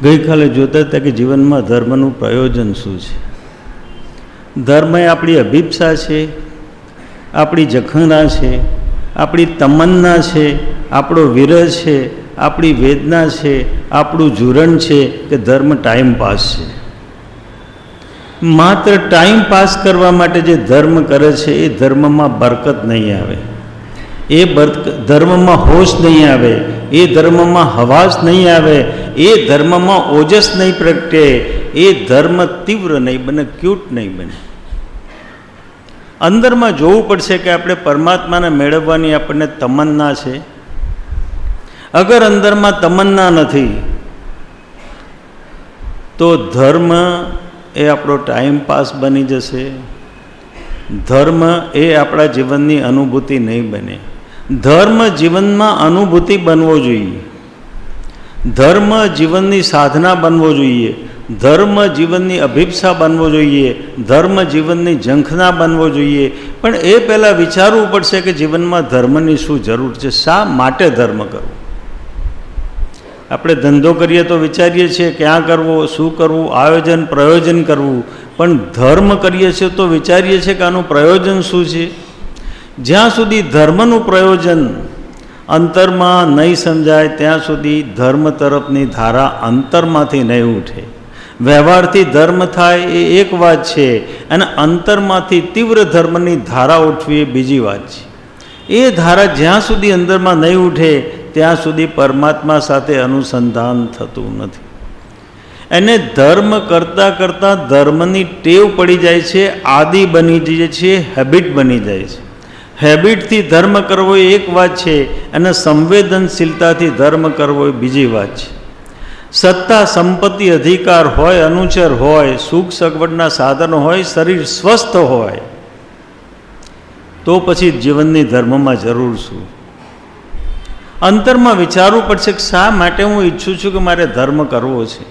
ગઈકાલે જોતા હતા કે જીવનમાં ધર્મનું પ્રયોજન શું છે. ધર્મ એ આપણી અભિપ્સા છે, આપણી જખણા છે, આપણી તમન્ના છે, આપણો વિરહ છે, આપણી વેદના છે, આપણું ઝૂરણ છે કે ધર્મ ટાઈમ પાસ છે. માત્ર ટાઈમ પાસ કરવા માટે જે ધર્મ કરે છે એ ધર્મમાં બરકત નહીં આવે, એ ધર્મમાં હોશ નહીં આવે, એ ધર્મમાં હવાસ નહીં આવે, એ ધર્મમાં ઓજસ નહીં પ્રગટે, એ ધર્મ તીવ્ર નહીં બને, ક્યુટ નહીં બને. અંદરમાં જોવું પડશે કે આપણે પરમાત્માને મેળવવાની આપણને તમન્ના છે. અગર અંદરમાં તમન્ના નથી તો ધર્મ એ આપણો ટાઈમ પાસ બની જશે. ધર્મ એ આપણા જીવનની અનુભૂતિ નહીં બને. ધર્મ જીવનમાં અનુભૂતિ બનવો જોઈએ, ધર્મ જીવનની સાધના બનવો જોઈએ, ધર્મ જીવનની અભિપ્સા બનવો જોઈએ, ધર્મ જીવનની ઝંખના બનવો જોઈએ. પણ એ પહેલાં વિચારવું પડશે કે જીવનમાં ધર્મની શું જરૂર છે, શા માટે ધર્મ કરવો. આપણે ધંધો કરીએ તો વિચારીએ છીએ ક્યાં કરવો, શું કરવું, આયોજન પ્રયોજન કરવું, પણ ધર્મ કરીએ છીએ તો વિચારીએ છીએ કે આનું પ્રયોજન શું છે. જ્યાં સુધી ધર્મનું પ્રયોજન અંતરમાં નહીં સમજાય ત્યાં સુધી ધર્મ તરફની ધારા અંતરમાંથી નહીં ઉઠે. વ્યવહારથી ધર્મ થાય એ એક વાત છે, અને અંતરમાંથી તીવ્ર ધર્મની ધારા ઉઠવી એ બીજી વાત છે. એ ધારા જ્યાં સુધી અંદરમાં નહીં ઉઠે ત્યાં સુધી પરમાત્મા સાથે અનુસંધાન થતું નથી. એને ધર્મ કરતાં કરતાં ધર્મની ટેવ પડી જાય છે, આદિ બની જાય છે, હેબિટ બની જાય છે. હેબિટથી ધર્મ કરવો એ એક વાત છે, અને સંવેદનશીલતાથી ધર્મ કરવો એ બીજી વાત છે. સત્તા સંપત્તિ અધિકાર હોય, અનુચર હોય, સુખ સગવડના સાધનો હોય, શરીર સ્વસ્થ હોય, તો પછી જીવનની ધર્મમાં જરૂર શું. અંતરમાં વિચારવું પડશે કે શા માટે હું ઈચ્છું છું કે મારે ધર્મ કરવો છે.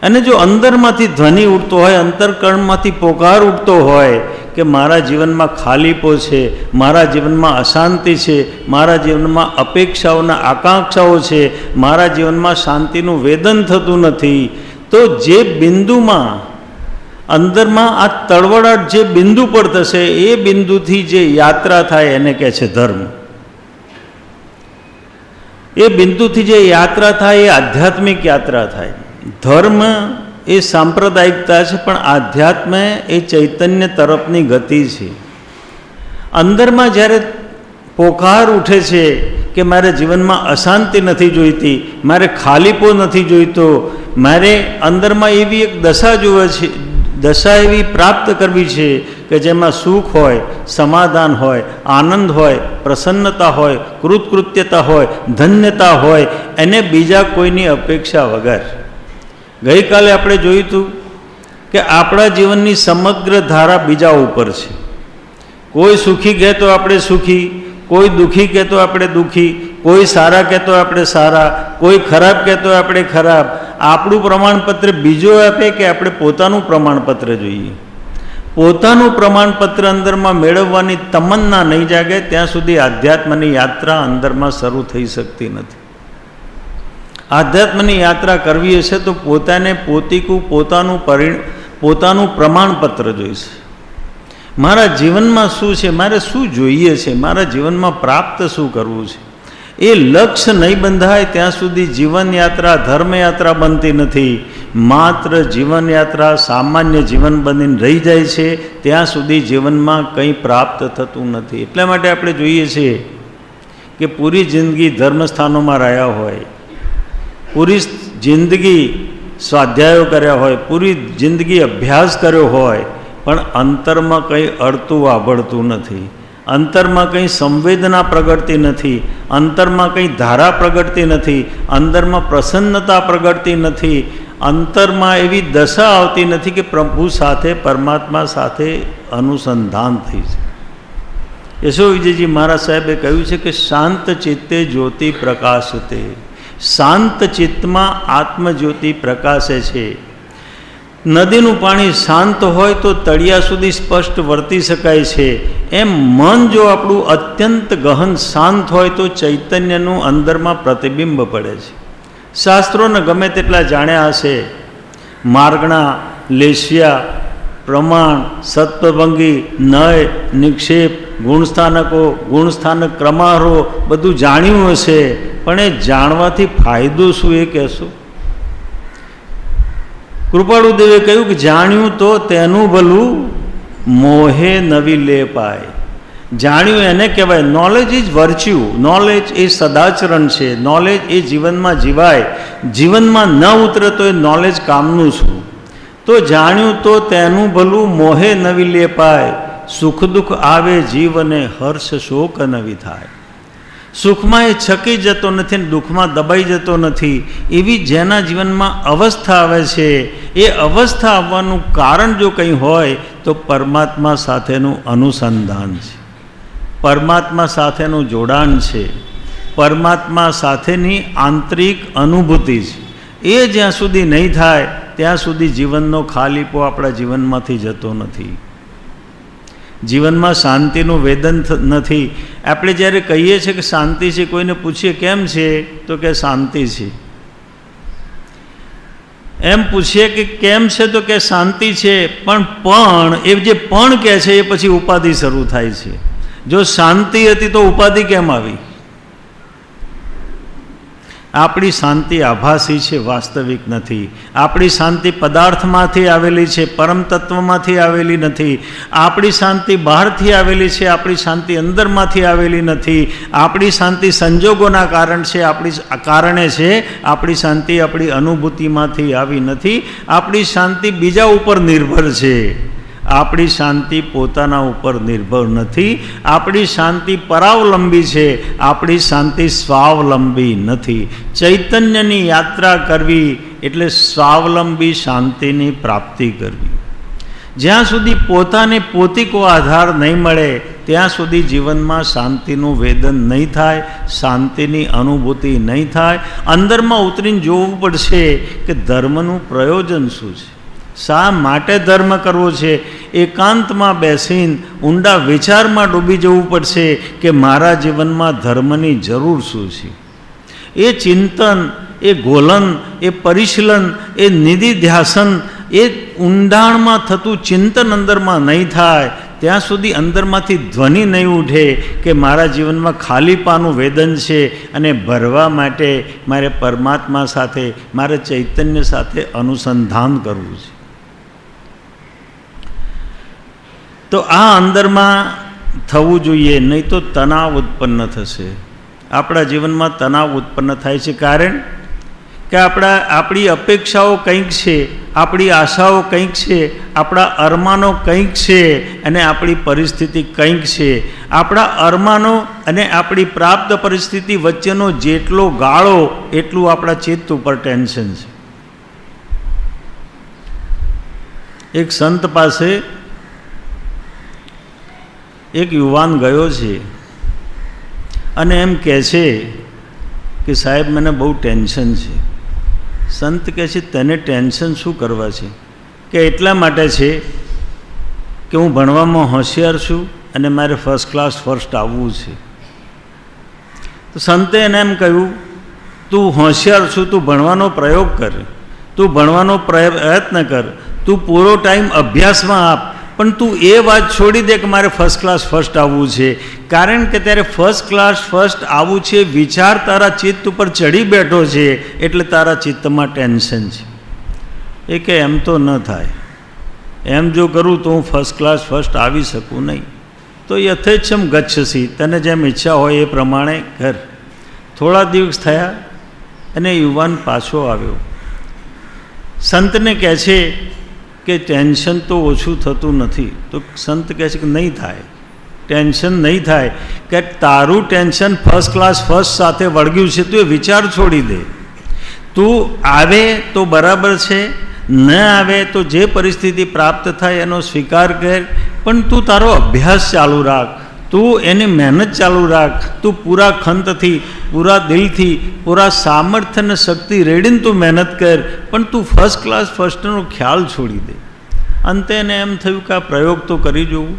અને જો અંદરમાંથી ધ્વનિ ઉઠતો હોય, અંતરકરણમાંથી પોકાર ઉઠતો હોય કે મારા જીવનમાં ખાલીપો છે, મારા જીવનમાં અશાંતિ છે, મારા જીવનમાં અપેક્ષાઓના આકાંક્ષાઓ છે, મારા જીવનમાં શાંતિનું વેદન થતું નથી, તો જે બિંદુમાં અંદરમાં આ તળવળાટ જે બિંદુ પર થશે એ બિંદુથી જે યાત્રા થાય એને કહે છે ધર્મ. એ બિંદુથી જે યાત્રા થાય એ આધ્યાત્મિક યાત્રા થાય. ધર્મ એ સાંપ્રદાયિકતા છે, પણ આધ્યાત્મ એ ચૈતન્ય તરફની ગતિ છે. અંદરમાં જ્યારે પોકાર ઉઠે છે કે મારે જીવનમાં અશાંતિ નથી જોઈતી, મારે ખાલીપો નથી જોઈતો, મારે અંદરમાં એવી એક દશા જોવે છે, દશા એવી પ્રાપ્ત કરવી છે કે જેમાં સુખ હોય, સમાધાન હોય, આનંદ હોય, પ્રસન્નતા હોય, કૃતકૃત્યતા હોય, ધન્યતા હોય, એને બીજા કોઈની અપેક્ષા વગર. ગઈકાલે આપણે જોયું હતું કે આપણા જીવનની સમગ્ર ધારા બીજા ઉપર છે. કોઈ સુખી કહે તો આપણે સુખી, કોઈ દુઃખી કહે તો આપણે દુઃખી, કોઈ સારા કહેતો આપણે સારા, કોઈ ખરાબ કહેતો આપણે ખરાબ. આપણું પ્રમાણપત્ર બીજો આપે કે આપણે પોતાનું પ્રમાણપત્ર જોઈએ. પોતાનું પ્રમાણપત્ર અંદરમાં મેળવવાની તમન્ના નહીં જાગે ત્યાં સુધી આધ્યાત્મની યાત્રા અંદરમાં શરૂ થઈ શકતી નથી. આધ્યાત્મની યાત્રા કરવી હશે તો પોતાને પોતીકું પોતાનું પ્રમાણપત્ર જોઈશે. મારા જીવનમાં શું છે, મારે શું જોઈએ છે, મારા જીવનમાં પ્રાપ્ત શું કરવું છે, એ લક્ષ્ય નહીં બંધાય ત્યાં સુધી જીવનયાત્રા ધર્મયાત્રા બનતી નથી. માત્ર જીવનયાત્રા સામાન્ય જીવન બનીને રહી જાય છે ત્યાં સુધી જીવનમાં કંઈ પ્રાપ્ત થતું નથી. એટલા માટે આપણે જોઈએ છીએ કે પૂરી જિંદગી ધર્મસ્થાનોમાં રહ્યા હોય, પૂરી જિંદગી સ્વાધ્યાયો કર્યા હોય, પૂરી જિંદગી અભ્યાસ કર્યો હોય, પણ અંતરમાં કંઈ અડતું વાભળતું નથી, અંતરમાં કંઈ સંવેદના પ્રગટતી નથી, અંતરમાં કંઈ ધારા પ્રગટતી નથી, અંદરમાં પ્રસન્નતા પ્રગટતી નથી, અંતરમાં એવી દશા આવતી નથી કે પ્રભુ સાથે પરમાત્મા સાથે અનુસંધાન થઈ છે. યશો વિજયજી મહારાજ સાહેબે કહ્યું છે કે શાંત ચિત્તે જ્યોતિ પ્રકાશતે. શાંત ચિત્તમાં આત્મજ્યોતિ પ્રકાશે છે. નદીનું પાણી શાંત હોય તો તળિયા સુધી સ્પષ્ટ વર્તી શકાય છે. એમ મન જો આપણું અત્યંત ગહન શાંત હોય તો ચૈતન્યનું અંદરમાં પ્રતિબિંબ પડે છે. શાસ્ત્રોને ગમે તેટલા જાણ્યા હશે, માર્ગણા, લેશિયા, પ્રમાણ, સત્પ્રભંગી, નય, નિક્ષેપ, ગુણસ્થાનકો, ગુણસ્થાનક ક્રમારો બધું જાણ્યું હશે, પણ એ જાણવાથી ફાયદો શું એ કહેશો? કૃપાળુદેવે કહ્યું કે જાણ્યું તો તેનું ભલું મોહે નવી લે પાય. જાણ્યું એને કહેવાય. નોલેજ ઇઝ વર્ચ્યુ, નોલેજ એ સદાચરણ છે, નોલેજ એ જીવનમાં જીવાય. જીવનમાં ન ઉતરે તો એ નોલેજ કામનું શું? તો જાણ્યું તો તેનું ભલું મોહે નવી લે પાય. સુખ દુઃખ આવે જીવને હર્ષ શોક નવી થાય. સુખમાં એ છકી જતો નથી ને દુઃખમાં દબાઈ જતો નથી. એવી જેના જીવનમાં અવસ્થા આવે છે, એ અવસ્થા આવવાનું કારણ જો કંઈ હોય તો પરમાત્મા સાથેનું અનુસંધાન છે, પરમાત્મા સાથેનું જોડાણ છે, પરમાત્મા સાથેની આંતરિક અનુભૂતિ છે. એ જ્યાં સુધી નહીં થાય ત્યાં સુધી જીવનનો ખાલીપો આપણા જીવનમાંથી જતો નથી. જીવનમાં શાંતિનું વેદન નથી. આપણે જ્યારે કહીએ છીએ કે શાંતિ છે, કોઈને પૂછીએ કેમ છે તો કે શાંતિ છે. એમ પૂછીએ કે કેમ છે તો કે શાંતિ છે. પણ એ જે પણ કહે છે એ પછી ઉપાધિ શરૂ થાય છે. જો શાંતિ હતી તો ઉપાધિ કેમ આવી? આપણી શાંતિ આભાસી છે, વાસ્તવિક નથી. આપણી શાંતિ પદાર્થમાંથી આવેલી છે, પરમ તત્વમાંથી આવેલી નથી. આપણી શાંતિ બહારથી આવેલી છે, આપણી શાંતિ અંદરમાંથી આવેલી નથી. આપણી શાંતિ સંજોગોના કારણે છે, આપણી શાંતિ આપણી અનુભૂતિમાંથી આવી નથી. આપણી શાંતિ બીજા ઉપર નિર્ભર છે, આપણી શાંતિ પોતાના ઉપર નિર્ભર નથી. આપણી શાંતિ પરાવલંબી છે, આપણી શાંતિ સ્વાવલંબી નથી. ચૈતન્યની યાત્રા કરવી એટલે સ્વાવલંબી શાંતિની પ્રાપ્તિ કરવી. જ્યાં સુધી પોતાને પોતિકો આધાર નહીં મળે ત્યાં સુધી જીવનમાં શાંતિનું વેદન નહીં થાય, શાંતિની અનુભૂતિ નહીં થાય. અંદરમાં ઉતરીને જોવું પડશે કે ધર્મનું પ્રયોજન શું છે, શા માટે ધર્મ કરવો છે. એકાંતમાં બેસીને ઊંડા વિચારમાં ડૂબી જવું પડશે કે મારા જીવનમાં ધર્મની જરૂર શું છે. એ ચિંતન, એ ગોલન, એ પરિશીલન, એ નિધિધ્યાસન, એ ઊંડાણમાં થતું ચિંતન અંદરમાં નહીં થાય ત્યાં સુધી અંદરમાંથી ધ્વનિ નહીં ઉઠે કે મારા જીવનમાં ખાલીપાનું વેદન છે અને ભરવા માટે મારે પરમાત્મા સાથે, મારે ચૈતન્ય સાથે અનુસંધાન કરવું છે. તો આ અંદરમાં થવું જોઈએ, નહીં તો તણાવ ઉત્પન્ન થશે. આપણા જીવનમાં તણાવ ઉત્પન્ન થાય છે કારણ કે આપણી અપેક્ષાઓ કંઈક છે, આપણી આશાઓ કંઈક છે, આપણા અરમાનો કંઈક છે અને આપણી પરિસ્થિતિ કંઈક છે. આપણા અરમાનો અને આપણી પ્રાપ્ત પરિસ્થિતિ વચ્ચેનો જેટલો ગાળો એટલું આપણા ચિત્ત ઉપર ટેન્શન છે. એક સંત પાસે એક યુવાન ગયો છે અને એમ કહે છે કે સાહેબ મને બહુ ટેન્શન છે. સંત કહે છે તને ટેન્શન શું કરવા છે? કે એટલા માટે છે કે હું ભણવામાં હોશિયાર છું અને મારે ફર્સ્ટ ક્લાસ ફર્સ્ટ આવવું છે. તો સંતે એને એમ કહ્યું તું હોશિયાર છું, તું ભણવાનો પ્રયોગ કર, તું ભણવાનો પ્રયત્ન કર, તું પૂરો ટાઈમ અભ્યાસમાં આપ, પણ તું એ વાત છોડી દે કે મારે ફર્સ્ટ ક્લાસ ફર્સ્ટ આવવું છે. કારણ કે ત્યારે ફર્સ્ટ ક્લાસ ફર્સ્ટ આવવું છે વિચાર તારા ચિત્ત ઉપર ચડી બેઠો છે એટલે તારા ચિત્તમાં ટેન્શન છે. એ કે એમ તો ન થાય, એમ જો કરું તો હું ફર્સ્ટ ક્લાસ ફર્સ્ટ આવી શકું નહીં. તો યથેચ્છમ ગચ્છસી, તને જેમ ઈચ્છા હોય એ પ્રમાણે કર. થોડા દિવસ થયા અને યુવાન પાછો આવ્યો. સંતને કહે છે કે ટેન્શન તો ઓછું થતું નથી. તો સંત કહે છે કે નહીં થાય, ટેન્શન નહીં થાય, કે તારું ટેન્શન ફર્સ્ટ ક્લાસ ફર્સ્ટ સાથે વળગ્યું છે. તું એ વિચાર છોડી દે. તું આવે તો બરાબર છે, ન આવે તો જે પરિસ્થિતિ પ્રાપ્ત થાય એનો સ્વીકાર કર, પણ તું તારો અભ્યાસ ચાલુ રાખ, તું એની મહેનત ચાલુ રાખ, તું પૂરા ખંતથી, પૂરા દિલથી, પૂરા સામર્થ્ય અને શક્તિ રેડીને તું મહેનત કર, પણ તું ફર્સ્ટ ક્લાસ ફર્સ્ટનો ખ્યાલ છોડી દે. અંતે એને એમ થયું કે આ પ્રયોગ તો કરી જોવું.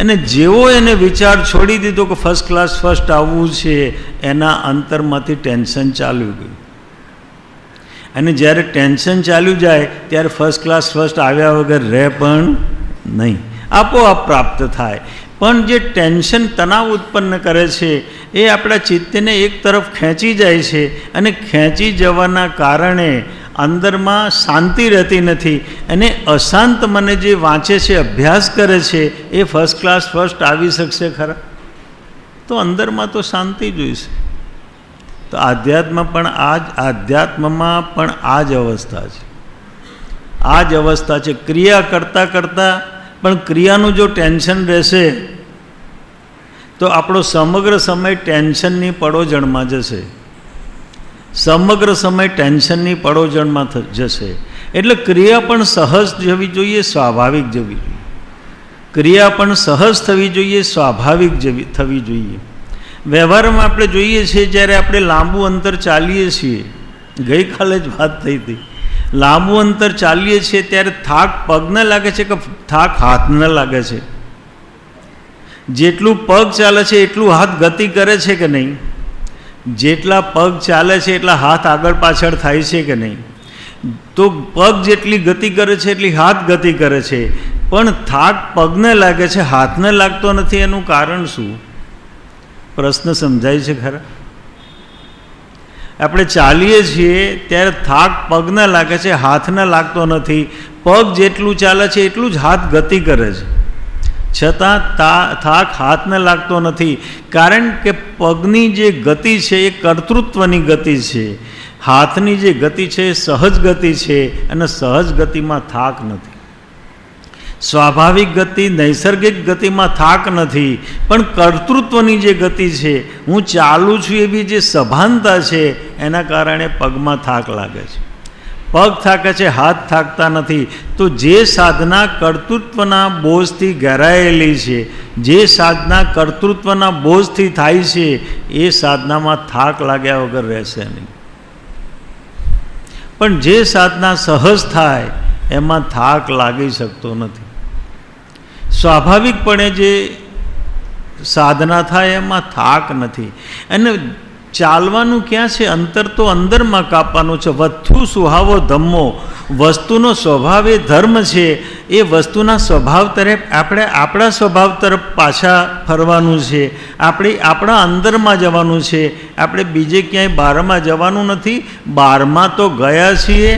અને જેવો એને વિચાર છોડી દીધો કે ફર્સ્ટ ક્લાસ ફર્સ્ટ આવવું છે, એના અંતરમાંથી ટેન્શન ચાલ્યું ગયું. અને જ્યારે ટેન્શન ચાલ્યું જાય ત્યારે ફર્સ્ટ ક્લાસ ફર્સ્ટ આવ્યા વગર રહે પણ નહીં, આપોઆપ પ્રાપ્ત થાય. પણ જે ટેન્શન તણાવ ઉત્પન્ન કરે છે એ આપણા ચિત્તને એક તરફ ખેંચી જાય છે, અને ખેંચી જવાના કારણે અંદરમાં શાંતિ રહેતી નથી. અને અશાંત મને જે વાંચે છે, અભ્યાસ કરે છે, એ ફર્સ્ટ ક્લાસ ફર્સ્ટ આવી શકશે ખરા? તો અંદરમાં તો શાંતિ જોઈશે. તો આધ્યાત્મમાં પણ આ જ અવસ્થા છે. આ જ અવસ્થા છે. ક્રિયા કરતાં કરતાં પણ ક્રિયાનું જો ટેન્શન રહેશે તો આપણો સમગ્ર સમય ટેન્શનની પડોજણમાં જશે. સમગ્ર સમય ટેન્શનની પડોજણમાં જશે. એટલે ક્રિયા પણ સહજ જવી જોઈએ, સ્વાભાવિક જવી જોઈએ. ક્રિયા પણ સહજ થવી જોઈએ, સ્વાભાવિક થવી જોઈએ. વ્યવહારમાં આપણે જોઈએ છીએ, જ્યારે આપણે લાંબુ અંતર ચાલીએ છીએ, ગઈકાલે જ વાત થઈ હતી, લાંબુ અંતર ચાલીએ છીએ ત્યારે થાક પગને લાગે છે કે થાક હાથને લાગે છે? જેટલું પગ ચાલે છે એટલું હાથ ગતિ કરે છે કે નહીં? જેટલા પગ ચાલે છે એટલા હાથ આગળ પાછળ થાય છે કે નહીં? તો પગ જેટલી ગતિ કરે છે એટલી હાથ ગતિ કરે છે. પણ થાક પગને લાગે છે, હાથને લાગતો નથી. એનું કારણ શું? પ્રશ્ન સમજાય છે ખરા? આપણે ચાલીએ છીએ ત્યારે થાક પગને લાગે છે, હાથને લાગતો નથી. પગ જેટલું ચાલે છે એટલું જ હાથ ગતિ કરે છે, છતાં થાક હાથને લાગતો નથી. કારણ કે પગની જે ગતિ છે એ કર્તૃત્વની ગતિ છે, હાથની જે ગતિ છે એ સહજ ગતિ છે, અને સહજ ગતિમાં થાક નથી. સ્વાભાવિક ગતિ, નૈસર્ગિક ગતિમાં થાક નથી, પણ કર્તૃત્વની જે ગતિ છે, હું ચાલું છું એવી જે સભાનતા છે, એના કારણે પગમાં થાક લાગે છે. પગ થાકે છે, હાથ થાકતા નથી. તો જે સાધના કર્તૃત્વના બોજથી ઘેરાયેલી છે, જે સાધના કર્તૃત્વના બોજથી થાય છે, એ સાધનામાં થાક લાગ્યા વગર રહેશે નહીં. પણ જે સાધના સહજ થાય એમાં થાક લાગી શકતો નથી. સ્વાભાવિકપણે જે સાધના થાય એમાં થાક નથી. અને ચાલવાનું ક્યાં છે? અંતર તો અંદરમાં કાપવાનું છે. વસ્તુ સુહાવો ધમ્મો, વસ્તુનો સ્વભાવ એ ધર્મ છે. એ વસ્તુના સ્વભાવ તરફ આપણે આપણા સ્વભાવ તરફ પાછા ફરવાનું છે. આપણા અંદરમાં જવાનું છે. આપણે બીજે ક્યાંય બહારમાં જવાનું નથી. બહારમાં તો ગયા છીએ,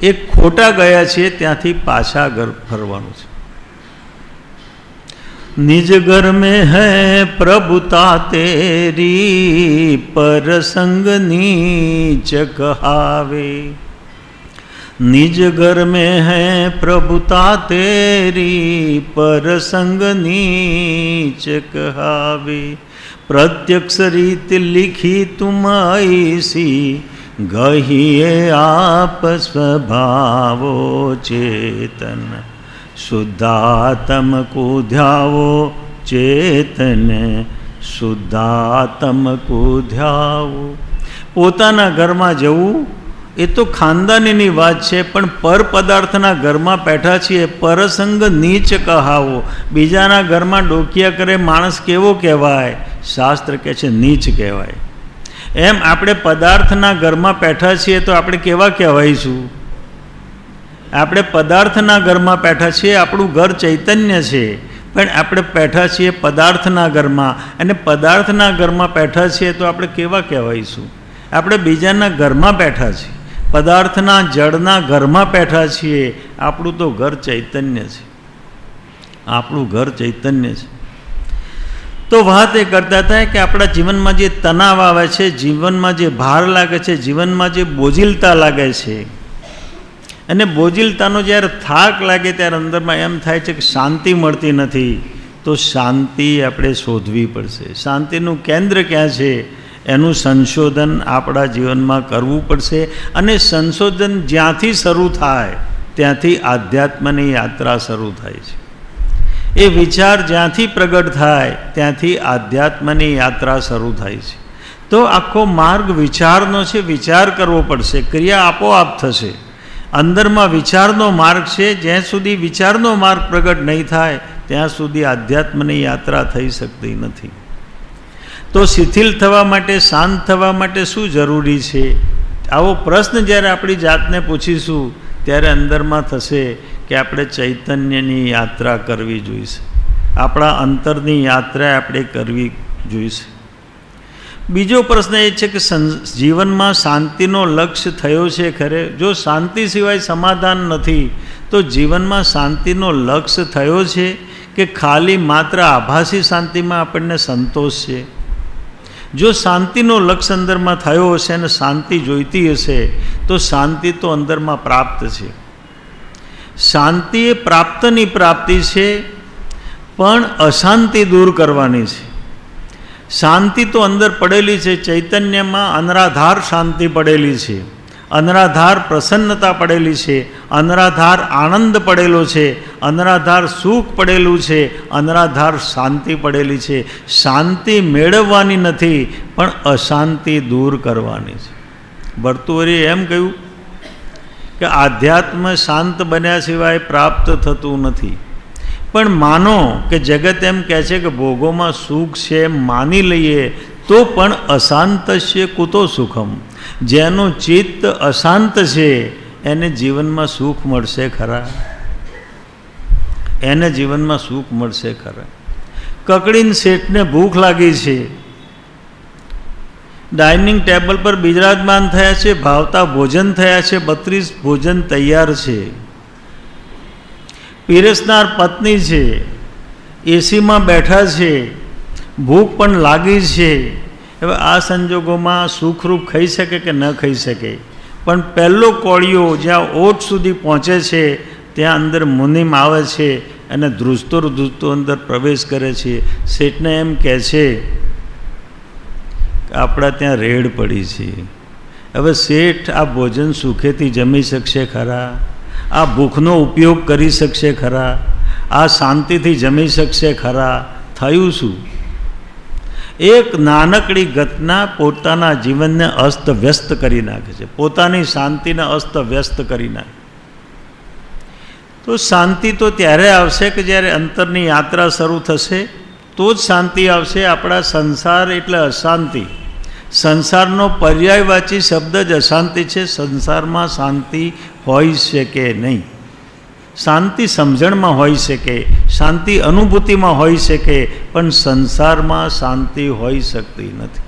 એ ખોટા ગયા છીએ, ત્યાંથી પાછા ઘર ફરવાનું છે. निज घर में है प्रभुता तेरी, पर संग नीच कहावे. निज घर में है प्रभुता तेरी, पर संग नीच कहावे. प्रत्यक्ष रीत लिखी तुम ऐसी, गहिए आप स्वभावो चेतन. शुद्धात्म को ध्यावो चेतन, શુદ્ધાત્મ કો ધ્યાવો. પોતાના ઘરમાં જવું એ તો ખાનદાનીની વાત છે, પણ પર પદાર્થના ઘરમાં બેઠા છીએ. પરસંગ નીચ કહાવો, બીજાના ઘરમાં ડોકિયા કરે માણસ કેવો કહેવાય? શાસ્ત્ર કહે છે નીચ કહેવાય. એમ આપણે પદાર્થના ઘરમાં બેઠા છીએ તો આપણે કેવા કહેવાઈશું? આપણે પદાર્થના ઘરમાં બેઠા છીએ. આપણું ઘર ચૈતન્ય છે, પણ આપણે બેઠા છીએ પદાર્થના ઘરમાં, અને પદાર્થના ઘરમાં બેઠા છીએ તો આપણે કેવા કહેવાઈશું? આપણે બીજાના ઘરમાં બેઠા છીએ, પદાર્થના જળના ઘરમાં બેઠા છીએ. આપણું તો ઘર ચૈતન્ય છે. આપણું ઘર ચૈતન્ય છે. તો વાત એ કરતા હતા કે આપણા જીવનમાં જે તણાવ આવે છે, જીવનમાં જે ભાર લાગે છે, જીવનમાં જે બોજિલતા લાગે છે, અને બોજિલતાનો જ્યારે થાક લાગે ત્યારે અંદરમાં એમ થાય છે કે શાંતિ મળતી નથી. તો શાંતિ આપણે શોધવી પડશે. શાંતિનું કેન્દ્ર ક્યાં છે એનું સંશોધન આપણા જીવનમાં કરવું પડશે. અને સંશોધન જ્યાંથી શરૂ થાય ત્યાંથી આધ્યાત્મની યાત્રા શરૂ થાય છે. એ વિચાર જ્યાંથી પ્રગટ થાય ત્યાંથી આધ્યાત્મની યાત્રા શરૂ થાય છે. તો આખો માર્ગ વિચારનો છે. વિચાર કરવો પડશે, ક્રિયા આપોઆપ થશે. અંદરમાં વિચારનો માર્ગ છે. જ્યાં સુધી વિચારનો માર્ગ પ્રગટ નહીં થાય ત્યાં સુધી આધ્યાત્મની યાત્રા થઈ શકતી નથી. તો શિથિલ થવા માટે, શાંત થવા માટે શું જરૂરી છે? આવો પ્રશ્ન જ્યારે આપણી જાતને પૂછીશું ત્યારે અંદરમાં થશે કે આપણે ચૈતન્યની યાત્રા કરવી જોઈશે, આપણા અંતરની યાત્રા આપણે કરવી જોઈશે. બીજો પ્રશ્ન એ છે કે જીવનમાં શાંતિનો લક્ષ્ય થયો છે ખરે? જો શાંતિ સિવાય સમાધાન નથી તો જીવનમાં શાંતિનો લક્ષ્ય થયો છે કે ખાલી માત્ર આભાસી શાંતિમાં આપણને સંતોષ છે? જો શાંતિનો લક્ષ્ય અંદરમાં થયો હશે અને શાંતિ જોઈતી હશે તો શાંતિ તો અંદરમાં પ્રાપ્ત છે. શાંતિ એ પ્રાપ્તની પ્રાપ્તિ છે, પણ અશાંતિ દૂર કરવાની છે. શાંતિ તો અંદર પડેલી છે, ચૈતન્યમાં અનરાધાર શાંતિ પડેલી છે, અનરાધાર પ્રસન્નતા પડેલી છે, અનરાધાર આનંદ પડેલો છે, અનરાધાર સુખ પડેલું છે, અનરાધાર શાંતિ પડેલી છે. શાંતિ મેળવવાની નથી પણ અશાંતિ દૂર કરવાની છે. ભર્તૃહરિએ એમ કહ્યું કે આધ્યાત્મ શાંત બન્યા સિવાય પ્રાપ્ત થતું નથી. પણ માનો કે જગત એમ કહે છે કે ભોગોમાં સુખ છે, માની લઈએ તો પણ અશાંતસ્ય કુતો સુખમ. જેનું ચિત્ત અશાંત છે એને જીવનમાં સુખ મળશે ખરા? એને જીવનમાં સુખ મળશે ખરા? કકડીન શેઠને ભૂખ લાગી છે, ડાઇનિંગ ટેબલ પર બિરાજમાન થયા છે, ભાવતા ભોજન થયા છે, 32 ભોજન તૈયાર છે, પીરસનાર પત્ની છે, એસીમાં બેઠા છે, ભૂખ પણ લાગી છે. હવે આ સંજોગોમાં સુખરૂપ ખાઈ શકે કે ન ખાઈ શકે? પણ પહેલો કોળિયો જ્યાં ઓઠ સુધી પહોંચે છે ત્યાં અંદર મુનિમ આવે છે અને ધ્રુજતો ધ્રુજતો અંદર પ્રવેશ કરે છે. શેઠને એમ કહે છે કે આપણા ત્યાં રેડ પડી છે. હવે શેઠ આ ભોજન સુખેથી જમી શકશે ખરા? આ ભૂખનો ઉપયોગ કરી શકશે ખરા? આ શાંતિથી જમી શકશે ખરા? થયું શું? એક નાનકડી ઘટના પોતાના જીવનને અસ્તવ્યસ્ત કરી નાખે છે, પોતાની શાંતિને અસ્તવ્યસ્ત કરી નાખે. તો શાંતિ તો ત્યારે આવશે કે જ્યારે અંતરની યાત્રા શરૂ થશે તો જ શાંતિ આવશે. આપણા સંસાર એટલે અશાંતિ, સંસારનો પર્યાયવાચી શબ્દ જ અશાંતિ છે. સંસારમાં શાંતિ હોઈ શકે નહીં. શાંતિ સમજણમાં હોઈ શકે, શાંતિ અનુભૂતિમાં હોઈ શકે, પણ સંસારમાં શાંતિ હોઈ શકતી નથી.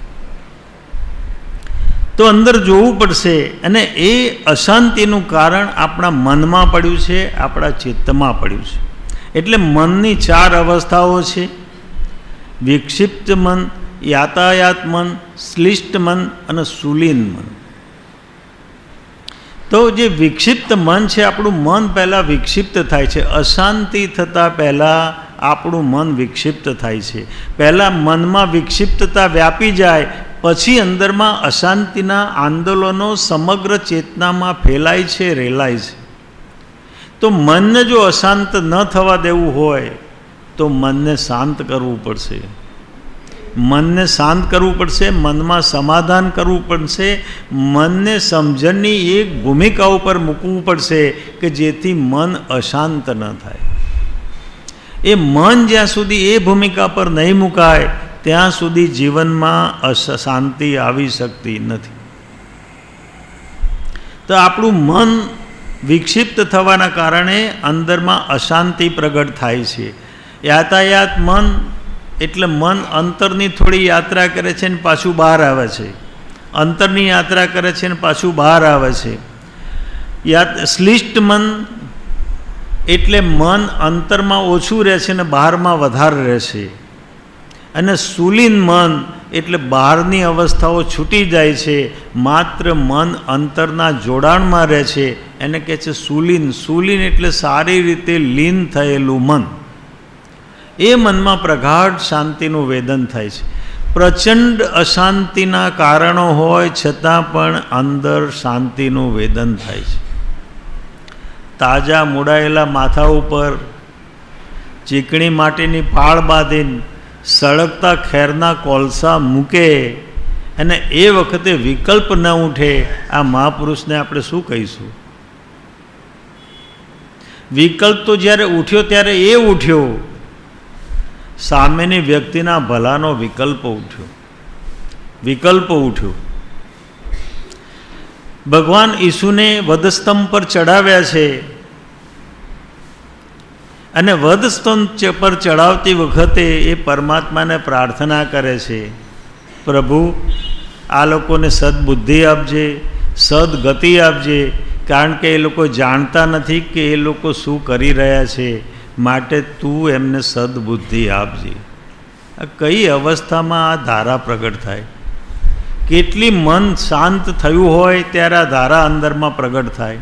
તો અંદર જોવું પડશે. અને એ અશાંતિનું કારણ આપણા મનમાં પડ્યું છે, આપણા ચિત્તમાં પડ્યું છે. એટલે મનની 4 અવસ્થાઓ છે: વિક્ષિપ્ત મન, યાતાયાત મન, શ્લિષ્ટ મન અને સુલીન મન. તો જે વિક્ષિપ્ત મન છે, આપણું મન પહેલાં વિક્ષિપ્ત થાય છે. અશાંતિ થતાં પહેલાં આપણું મન વિક્ષિપ્ત થાય છે. પહેલાં મનમાં વિક્ષિપ્તતા વ્યાપી જાય, પછી અંદરમાં અશાંતિના આંદોલનો સમગ્ર ચેતનામાં ફેલાય છે, રેલાય છે. તો મનને જો અશાંત ન થવા દેવું હોય તો મનને શાંત કરવું પડશે. મનને શાંત કરવું પડશે, મનમાં સમાધાન કરવું પડશે, મનને સમજણની એક ભૂમિકા ઉપર મૂકવું પડશે કે જેથી મન અશાંત ન થાય. એ મન જ્યાં સુધી એ ભૂમિકા પર નહીં મુકાય ત્યાં સુધી જીવનમાં શાંતિ આવી શકતી નથી. તો આપણું મન વિક્ષિપ્ત થવાના કારણે અંદરમાં અશાંતિ પ્રગટ થાય છે. યાતાયાત મન એટલે મન અંતરની થોડી યાત્રા કરે છે ને પાછું બહાર આવે છે, અંતરની યાત્રા કરે છે ને પાછું બહાર આવે છે. શ્લિષ્ટ મન એટલે મન અંતરમાં ઓછું રહે છે ને બહારમાં વધારે રહે છે. અને સુલીન મન એટલે બહારની અવસ્થાઓ છૂટી જાય છે, માત્ર મન અંતરના જોડાણમાં રહે છે. એને કહે છે સુલીન. સુલીન એટલે સારી રીતે લીન થયેલું મન. એ મનમાં પ્રગાઢ શાંતિનું વેદન થાય છે. પ્રચંડ અશાંતિના કારણો હોય છતાં પણ અંદર શાંતિનું વેદન થાય છે. તાજા મૂડાયેલા માથા ઉપર ચીકણી માટીની પાળ બાંધીને સળગતા ખેરના કોલસા મૂકે અને એ વખતે વિકલ્પ ન ઉઠે, આ મહાપુરુષને આપણે શું કહીશું? વિકલ્પ તો જ્યારે ઉઠ્યો ત્યારે એ ઉઠ્યો, સામેની વ્યક્તિના ભલાનો વિકલ્પ ઉઠ્યો. ભગવાન ઈસુને વધસ્તંભ પર ચડાવ્યા છે અને વધસ્તંભ પર ચડાવતી વખતે એ પરમાત્માને પ્રાર્થના કરે છે, પ્રભુ આ લોકોને સદબુદ્ધિ આપજે, સદગતિ આપજે, કારણ કે એ લોકો જાણતા નથી કે એ લોકો શું કરી રહ્યા છે, માટે તું એમને સદબુદ્ધિ આપજે. આ કઈ અવસ્થામાં આ ધારા પ્રગટ થાય? કેટલી મન શાંત થયું હોય ત્યારે આ ધારા અંદરમાં પ્રગટ થાય.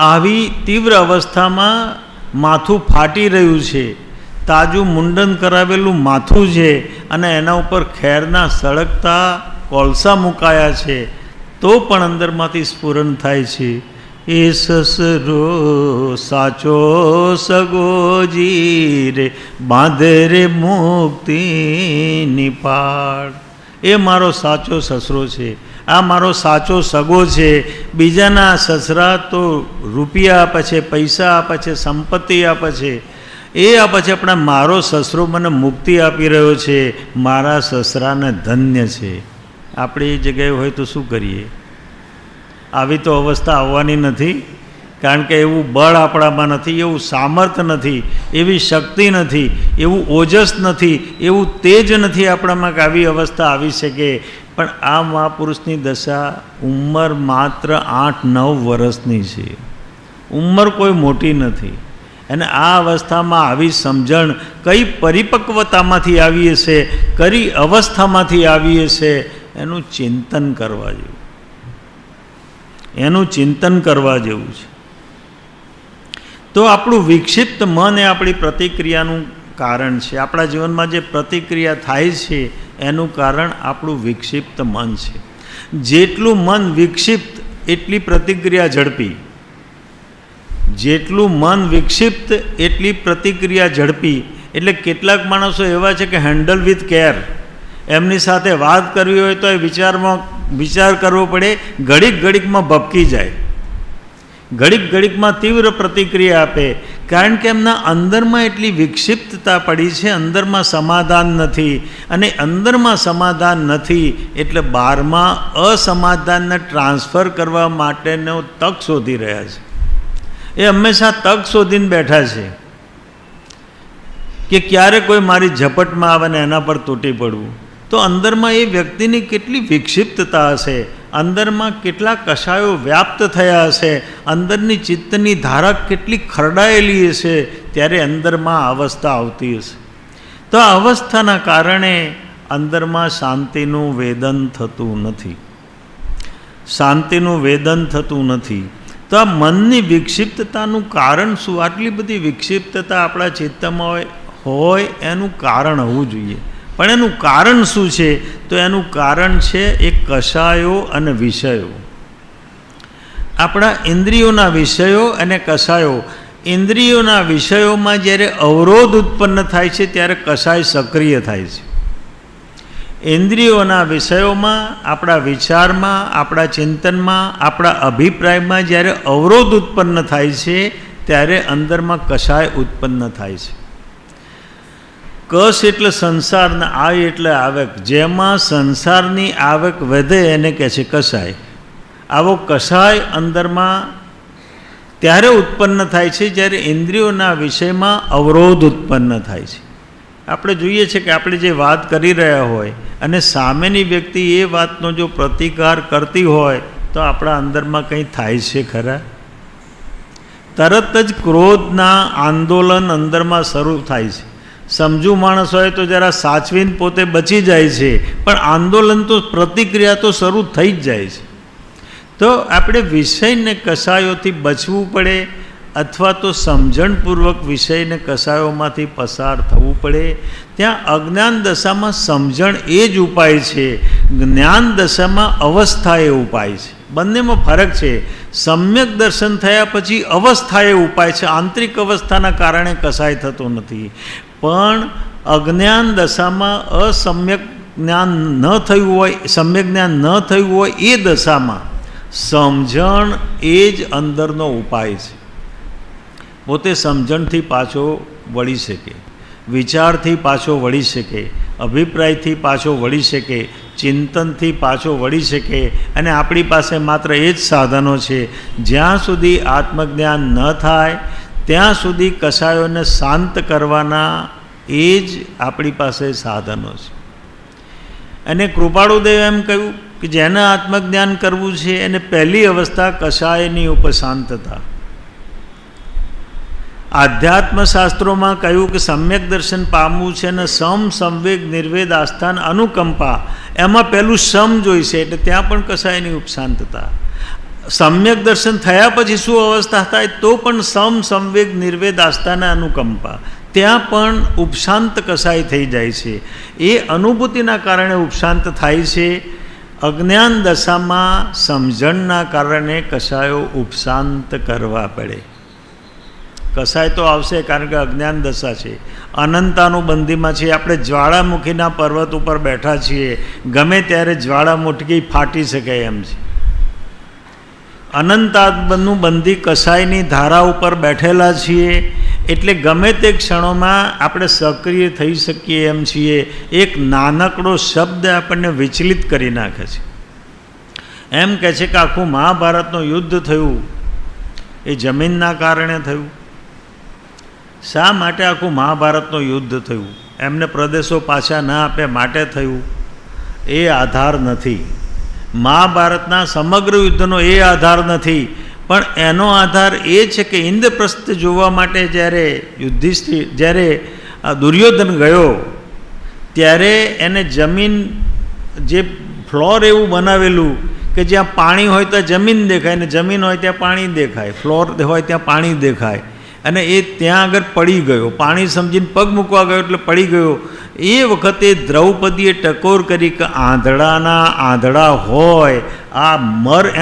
આવી તીવ્ર અવસ્થામાં માથું ફાટી રહ્યું છે, તાજું મુંડન કરાવેલું માથું છે અને એના ઉપર ખેરના સળગતા કોલસા મુકાયા છે, તો પણ અંદરમાંથી સ્ફુરણ થાય છે, એ સસરો સાચો સગોજી રે, બાંધે રે મુક્તિ નિપાડ. એ મારો સાચો સસરો છે, આ મારો સાચો સગો છે. બીજાના સસરા તો રૂપિયા આપે છે, પૈસા આપે છે, સંપત્તિ આપે છે, એ આપે છે, પણ મારો સસરો મને મુક્તિ આપી રહ્યો છે, મારા સસરાને ધન્ય છે. આપણે એ જગ્યાએ હોય તો શું કરીએ? આવી તો અવસ્થા આવવાની નથી, કારણ કે એવું બળ આપણામાં નથી, એવું સામર્થ્ય નથી, એવી શક્તિ નથી, એવું ઓજસ નથી, એવું તેજ નથી આપણામાં કે આવી અવસ્થા આવી શકે. પણ આ મહાપુરુષની દશા ઉંમર માત્ર 8-9 વર્ષની છે, ઉંમર કોઈ મોટી નથી. અને આ અવસ્થામાં આવી સમજણ કઈ પરિપક્વતામાંથી આવી હશે, કઈ અવસ્થામાંથી આવી હશે, એનું ચિંતન કરવા જેવું, એનું ચિંતન કરવા જેવું છે. તો આપણું વિક્ષિપ્ત મન એ આપણી પ્રતિક્રિયાનું કારણ છે. આપણા જીવનમાં જે પ્રતિક્રિયા થાય છે એનું કારણ આપણું વિક્ષિપ્ત મન છે. જેટલું મન વિક્ષિપ્ત એટલી પ્રતિક્રિયા ઝડપી, જેટલું મન વિક્ષિપ્ત એટલી પ્રતિક્રિયા ઝડપી. એટલે કેટલાક માણસો એવા છે કે હેન્ડલ વિથ કેર, એમની સાથે વાત કરવી હોય તો એ વિચાર કરવો પડે, ઘડીક ઘડીકમાં ભપકી જાય, ઘડીક ઘડીકમાં તીવ્ર પ્રતિક્રિયા આપે, કારણ કે એમના અંદરમાં એટલી વિક્ષિપ્તતા પડી છે, અંદરમાં સમાધાન નથી. અને અંદરમાં સમાધાન નથી એટલે બહારમાં અસમાધાનને ટ્રાન્સફર કરવા માટેનો તક શોધી રહ્યા છે. એ હંમેશા તક શોધીને બેઠા છે કે ક્યારે કોઈ મારી ઝપટમાં આવે ને એના પર તૂટી પડવું. તો અંદરમાં એ વ્યક્તિની કેટલી વિક્ષિપ્તતા હશે, અંદરમાં કેટલા કષાયો વ્યાપ્ત થયા હશે, અંદરની ચિત્તની ધારા કેટલી ખરડાયેલી હશે, ત્યારે અંદરમાં અવસ્થા આવતી હશે. તો આ અવસ્થાના કારણે અંદરમાં શાંતિનું વેદન થતું નથી, શાંતિનું વેદન થતું નથી. તો આ મનની વિક્ષિપ્તતાનું કારણ શું? આટલી બધી વિક્ષિપ્તતા આપણા ચિત્તમાં હોય એનું કારણ હોવું જોઈએ. પણ એનું કારણ શું છે? તો એનું કારણ છે એ કષાયો અને વિષયો. આપણા ઇન્દ્રિયોના વિષયો અને કષાયો. ઇન્દ્રિયોના વિષયોમાં જ્યારે અવરોધ ઉત્પન્ન થાય છે ત્યારે કષાય સક્રિય થાય છે. ઇન્દ્રિયોના વિષયોમાં, આપણા વિચારમાં, આપણા ચિંતનમાં, આપણા અભિપ્રાયમાં જ્યારે અવરોધ ઉત્પન્ન થાય છે ત્યારે અંદરમાં કષાય ઉત્પન્ન થાય છે. કશ એટલે સંસારના, આ એટલે આવક. જેમાં સંસારની આવક વધે એને કહે છે કષાય. આવો કષાય અંદરમાં ત્યારે ઉત્પન્ન થાય છે જ્યારે ઇન્દ્રિયોના વિષયમાં અવરોધ ઉત્પન્ન થાય છે. આપણે જોઈએ છીએ કે આપણે જે વાત કરી રહ્યા હોય અને સામેની વ્યક્તિ એ વાતનો જો પ્રતિકાર કરતી હોય તો આપણા અંદરમાં કંઈ થાય છે ખરા? તરત જ ક્રોધના આંદોલન અંદરમાં શરૂ થાય છે. સમજુ માણસ હોય તો જરા સાચવીને પોતે બચી જાય છે, પણ આંદોલન તો, પ્રતિક્રિયા તો શરૂ થઈ જ જાય છે. તો આપણે વિષયને કષાયોથી બચવું પડે, અથવા તો સમજણપૂર્વક વિષયને કષાયોમાંથી પસાર થવું પડે. ત્યાં અજ્ઞાન દશામાં સમજણ એ જ ઉપાય છે, જ્ઞાન દશામાં અવસ્થા એ ઉપાય છે. બંનેમાં ફરક છે. સમ્યક દર્શન થયા પછી અવસ્થા એ ઉપાય છે, આંતરિક અવસ્થાના કારણે કષાય થતો નથી. પણ અજ્ઞાન દશામાં અસમ્યક જ્ઞાન ન થયું હોય, સમ્યક જ્ઞાન ન થયું હોય એ દશામાં સમજણ એ જ અંદરનો ઉપાય છે. પોતે સમજણથી પાછો વળી શકે, વિચારથી પાછો વળી શકે, અભિપ્રાયથી પાછો વળી શકે, ચિંતનથી પાછો વળી શકે અને આપણી પાસે માત્ર એ જ સાધનો છે. જ્યાં સુધી આત્મજ્ઞાન ન થાય ત્યાં સુધી કસાયોને શાંત કરવાના એ જ આપણી પાસે સાધનો છે. અને કૃપાળુદેવ એમ કહ્યું કે જેને આત્મજ્ઞાન કરવું છે એને પહેલી અવસ્થા કસાયની ઉપશાંતતા. આધ્યાત્મ શાસ્ત્રોમાં કહ્યું કે સમ્યક દર્શન પામવું છે અને સંવેગ નિર્વેદ આસ્થાન અનુકંપા, એમાં પહેલું સમ જોઈશે, એટલે ત્યાં પણ કસાયની ઉપશાંતતા. સમ્યક દર્શન થયા પછી શું અવસ્થા થાય તો પણ સંવેગ નિર્વેદ આસ્થાન અનુકંપા, ત્યાં પણ ઉપશાંત કસાય થઈ જાય છે. એ અનુભૂતિના કારણે ઉપશાંત થાય છે. અજ્ઞાન દશામાં સમજણના કારણે કસાયો ઉપશાંત કરવા પડે. કસાય તો આવશે કારણ કે અજ્ઞાન દશા છે, અનંતાનુબંધીમાં છે. આપણે જ્વાળામુખીના પર્વત ઉપર બેઠા છીએ, ગમે ત્યારે જ્વાળામુખી ફાટી શકે એમ છે. અનંતાનુબંધી કસાયની ધારા ઉપર બેઠેલા છીએ એટલે ગમે તે ક્ષણોમાં આપણે સક્રિય થઈ શકીએ એમ છીએ. એક નાનકડો શબ્દ આપણને વિચલિત કરી નાખે છે. એમ કહે છે કે આખું મહાભારતનું યુદ્ધ થયું એ જમીનના કારણે થયું. શા માટે આખું મહાભારતનું યુદ્ધ થયું? એમને પ્રદેશો પાછા ના આપે માટે થયું? એ આધાર નથી. મહાભારતના સમગ્ર યુદ્ધનો એ આધાર નથી, પણ એનો આધાર એ છે કે ઇન્દ્રપ્રસ્થ જોવા માટે જ્યારે દુર્યોધન ગયો ત્યારે એને જમીન, જે ફ્લોર એવું બનાવેલું કે જ્યાં પાણી હોય તો જમીન દેખાય, ને જમીન હોય ત્યાં પાણી દેખાય, ફ્લોર હોય ત્યાં પાણી દેખાય. અને એ ત્યાં આગળ પડી ગયો, પાણી સમજીને પગ મૂકવા ગયો એટલે પડી ગયો. એ વખતે દ્રૌપદીએ ટકોર કરી કે આંધળાના આંધળા હોય,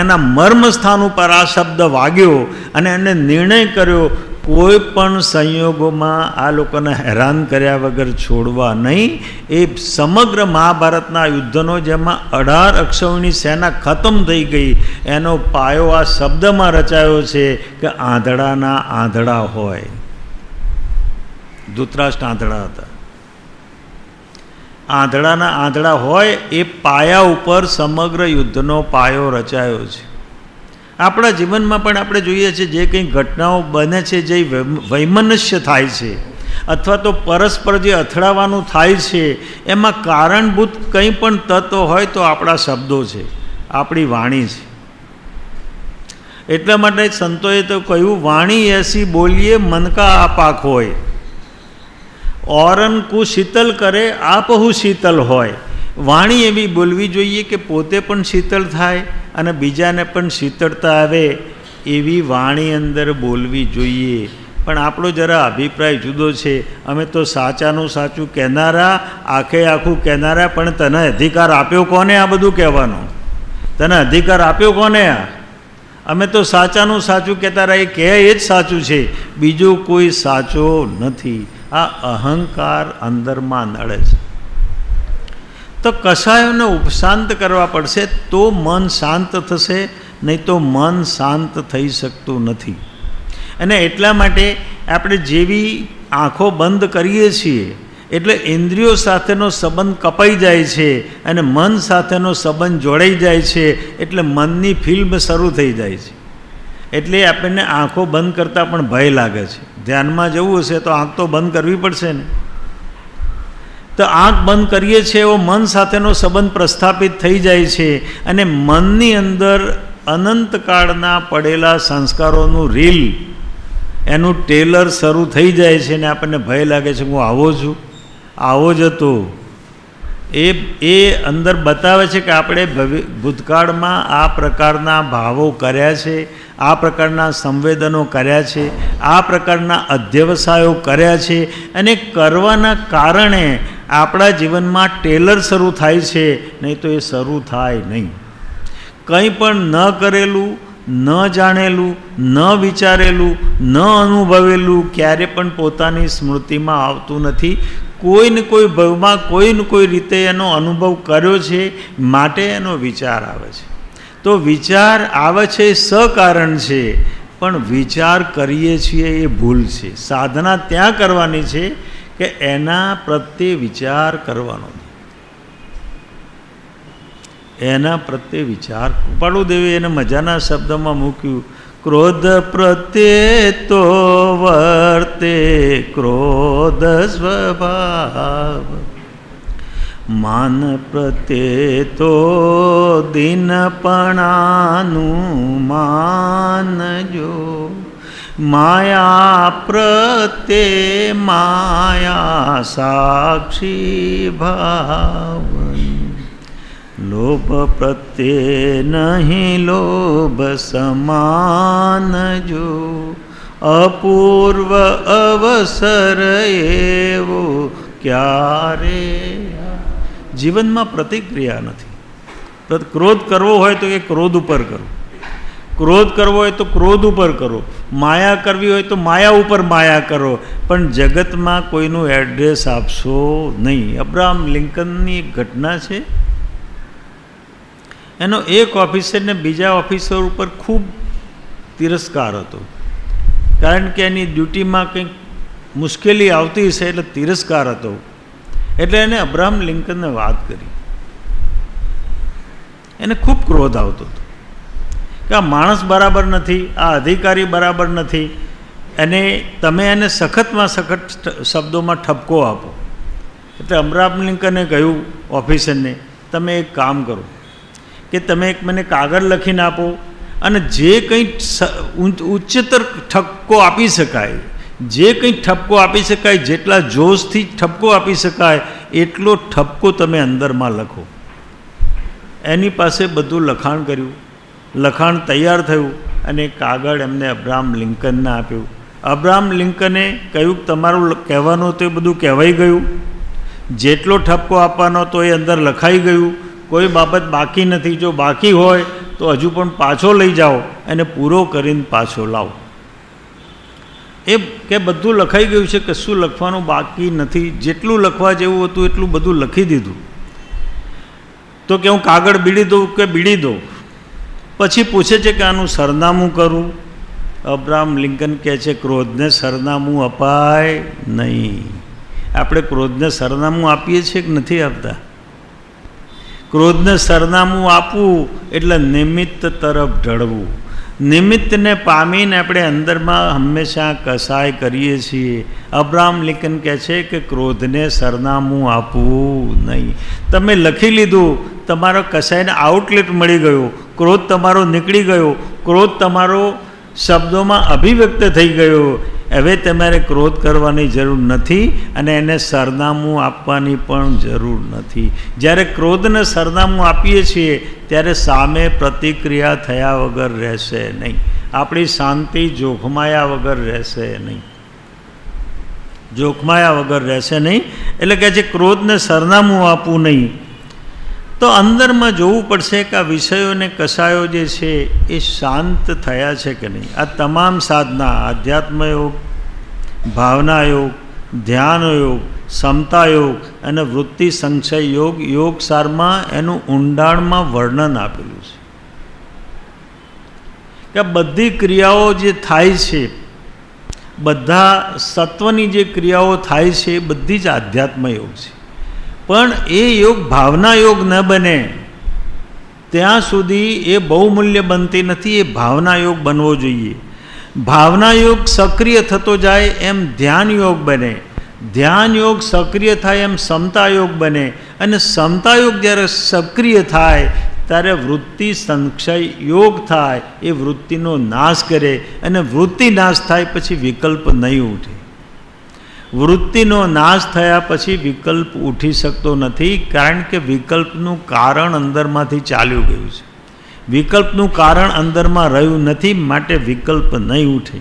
એના મર્મ સ્થાન ઉપર આ શબ્દ વાગ્યો અને એને નિર્ણય કર્યો કોઈ પણ સંયોગોમાં આ લોકોને હેરાન કર્યા વગર છોડવા નહીં. એ સમગ્ર મહાભારતના યુદ્ધનો, જેમાં 18 અક્ષૌહિણી સેના ખતમ થઈ ગઈ, એનો પાયો આ શબ્દમાં રચાયો છે કે આંધળાના આંધળા હોય. ધૃતરાષ્ટ્ર આંધળા હતા. આંધળાના આંધળા હોય એ પાયા ઉપર સમગ્ર યુદ્ધનો પાયો રચાયો છે. આપણા જીવનમાં પણ આપણે જોઈએ છીએ જે કંઈ ઘટનાઓ બને છે, જે વૈમનસ્ય થાય છે અથવા તો પરસ્પર જે અથડાવાનું થાય છે, એમાં કારણભૂત કંઈ પણ તત્વ હોય તો આપણા શબ્દો છે, આપણી વાણી છે. એટલા માટે સંતોએ તો કહ્યું, વાણી એસી બોલીએ મન કા આપાક હોય, ઓરન કુ શીતલ કરે આપહુ શીતલ હોય. વાણી એવી બોલવી જોઈએ કે પોતે પણ શીતળ થાય અને બીજાને પણ શીતળતા આવે, એવી વાણી અંદર બોલવી જોઈએ. પણ આપણો જરા અભિપ્રાય જુદો છે. અમે તો સાચાનું સાચું કહેનારા, આખે આખું કહેનારા, પણ તને અધિકાર આપ્યો કોને આ બધું કહેવાનો? તને અધિકાર આપ્યો કોને? અમે તો સાચાનું સાચું કહેતા રહ્યા, એ કહે એ જ સાચું છે, બીજો કોઈ સાચો નથી. આ અહંકાર અંદરમાં નડે છે. તો કસાયોને ઉપશાંત કરવા પડશે તો મન શાંત થશે, નહીં તો મન શાંત થઈ શકતું નથી. અને એટલા માટે આપણે જેવી આંખો બંધ કરીએ છીએ એટલે ઇન્દ્રિયો સાથેનો સંબંધ કપાઈ જાય છે અને મન સાથેનો સંબંધ જોડાઈ જાય છે, એટલે મનની ફિલ્મ શરૂ થઈ જાય છે. એટલે આપણને આંખો બંધ કરતાં પણ ભય લાગે છે. ધ્યાનમાં જવું હશે તો આંખ તો બંધ કરવી પડશે ને. તો આંખ બંધ કરીએ છીએ એવો મન સાથેનો સંબંધ પ્રસ્થાપિત થઈ જાય છે અને મનની અંદર અનંતકાળના પડેલા સંસ્કારોનું રીલ, એનું ટેલર શરૂ થઈ જાય છે ને આપણને ભય લાગે છે, હું આવો છું, આવો જ હતો. એ અંદર બતાવે છે કે આપણે ભૂતકાળમાં આ પ્રકારના ભાવો કર્યા છે, આ પ્રકારના સંવેદનો કર્યા છે, આ પ્રકારના અધ્યવસાયો કર્યા છે, અને કરવાના કારણે આપણા જીવનમાં ટેલર શરૂ થાય છે, નહીં તો એ શરૂ થાય નહીં. કંઈ પણ ન કરેલું, ન જાણેલું, ન વિચારેલું, ન અનુભવેલું ક્યારે પણ પોતાની સ્મૃતિમાં આવતું નથી. કોઈને કોઈ ભાવમાં કોઈને કોઈ રીતે એનો અનુભવ કર્યો છે, માટે એનો વિચાર આવે છે. તો વિચાર આવે છે સકારણ છે, પણ વિચાર કરીએ છીએ એ ભૂલ છે. સાધના ત્યાં કરવાની છે કે એના પ્રત્યે વિચાર કરવાનો. એના પ્રત્યે વિચાર. કૃપાળુદેવે એને મજાના શબ્દમાં મૂક્યું, ક્રોધ પ્રત્યે તો વર્તે ક્રોધ સ્વભાવ, માન પ્રત્યે તો દિનપણાનું માનજો, માયા પ્રત્યે માયા સાક્ષી ભાવન, લોભ પ્રત્યે નહીં લોભ સમાનજો, અપૂર્વ અવસર એવો ક્યારે. જીવનમાં પ્રતિક્રિયા નથી. ક્રોધ કરવો હોય તો એ ક્રોધ ઉપર કરો, ક્રોધ કરવો હોય તો ક્રોધ ઉપર કરો, માયા કરવી હોય તો માયા ઉપર માયા કરો, પણ જગતમાં કોઈનું એડ્રેસ આપશો નહીં. અબ્રાહમ લિંકનની એક ઘટના છે. એનો એક ઓફિસરને બીજા ઓફિસર ઉપર ખૂબ તિરસ્કાર હતો, કારણ કે એની ડ્યુટીમાં કંઈક મુશ્કેલી આવતી હશે એટલે તિરસ્કાર હતો. એટલે એને અબ્રાહમ લિંકનને વાત કરી. એને ખૂબ ક્રોધ આવતો હતો કે આ માણસ બરાબર નથી, આ અધિકારી બરાબર નથી, અને તમે એને સખતમાં સખત શબ્દોમાં ઠપકો આપો. એટલે અબ્રાહમ લિંકને કહ્યું ઓફિસરને, તમે એક કામ કરો કે તમે એક મને કાગળ લખીને આપો, અને જે કંઈ ઉચ્ચતર ઠપકો આપી શકાય, જે કંઈ ઠપકો આપી શકાય, જેટલા જોશથી ઠપકો આપી શકાય એટલો ઠપકો તમે અંદરમાં લખો. એની પાસે બધું લખાણ કર્યું, લખાણ તૈયાર થયું, અને કાગળ એમને અબ્રાહમ લિંકનને આપ્યું. અબ્રાહમ લિંકને કહ્યું તમારું કહેવાનું તો એ બધું કહેવાઈ ગયું, જેટલો ઠપકો આપવાનો તો એ અંદર લખાઈ ગયું, કોઈ બાબત બાકી નથી, જો બાકી હોય તો હજુ પણ પાછો લઈ જાઓ અને પૂરો કરીને પાછો લાવો. એ કે બધું લખાઈ ગયું છે, કશું લખવાનું બાકી નથી, જેટલું લખવા જેવું હતું એટલું બધું લખી દીધું. તો કે હું કાગળ બીડી દઉં કે બીડી દઉં? પછી પૂછે છે કે આનું સરનામું કરું. અબ્રાહમ લિંકન કહે છે ક્રોધને સરનામું અપાય નહીં. આપણે ક્રોધને સરનામું આપીએ છીએ કે નથી આપતા? ક્રોધને સરનામું આપવું એટલે નિમિત્ત તરફ ઢળવું. નિમિત્તને પામીને આપણે અંદરમાં હંમેશા કસાય કરીએ છીએ. અબ્રાહમ લિંકન કહે છે કે ક્રોધને સરનામું આપવું નહીં. તમે લખી લીધું, તમારો કસાયને આઉટલેટ મળી ગયો, ક્રોધ તમારો નીકળી ગયો, ક્રોધ તમારો શબ્દોમાં અભિવ્યક્ત થઈ ગયો. હવે તમારે ક્રોધ કરવાની જરૂર નથી અને એને સરનામું આપવાની પણ જરૂર નથી. જ્યારે ક્રોધને સરનામું આપીએ છીએ ત્યારે સામે પ્રતિક્રિયા થયા વગર રહેશે નહીં. આપણી શાંતિ જોખમાયા વગર રહેશે નહીં, જોખમાયા વગર રહેશે નહીં. એટલે કે છે ક્રોધને સરનામું આપવું નહીં. તો અંદરમાં જોવું પડશે કે આ વિષયોને કસાયો જે છે એ શાંત થયા છે કે નહીં. આ તમામ સાધના, આધ્યાત્મ યોગ, ભાવના યોગ, ધ્યાન યોગ, સમતા યોગ અને વૃત્તિ સંક્ષય યોગ, યોગસારમાં એનું ઊંડાણમાં વર્ણન આપેલું છે કે બધી ક્રિયાઓ જે થાય છે, બધા સત્વની જે ક્રિયાઓ થાય છે એ બધી જ આધ્યાત્મ યોગ છે. પણ એ યોગ ભાવના યોગ ન બને ત્યાં સુધી એ બહુમૂલ્ય બનતી નથી. એ ભાવના યોગ બનવો જોઈએ. ભાવના યોગ સક્રિય થતો જાય એમ ધ્યાન યોગ બને, ધ્યાન યોગ સક્રિય થાય એમ સમતા યોગ બને, અને સમતા યોગ જ્યારે સક્રિય થાય ત્યારે વૃત્તિ સંક્ષય યોગ થાય. એ વૃત્તિનો નાશ કરે, અને વૃત્તિ નાશ થાય પછી વિકલ્પ નહીં ઉઠે. વૃત્તિનો નાશ થયા પછી વિકલ્પ ઉઠી શકતો નથી, કારણ કે વિકલ્પનું કારણ અંદરમાંથી ચાલ્યું ગયું છે. વિકલ્પનું કારણ અંદરમાં રહ્યું નથી, માટે વિકલ્પ નહીં ઉઠે.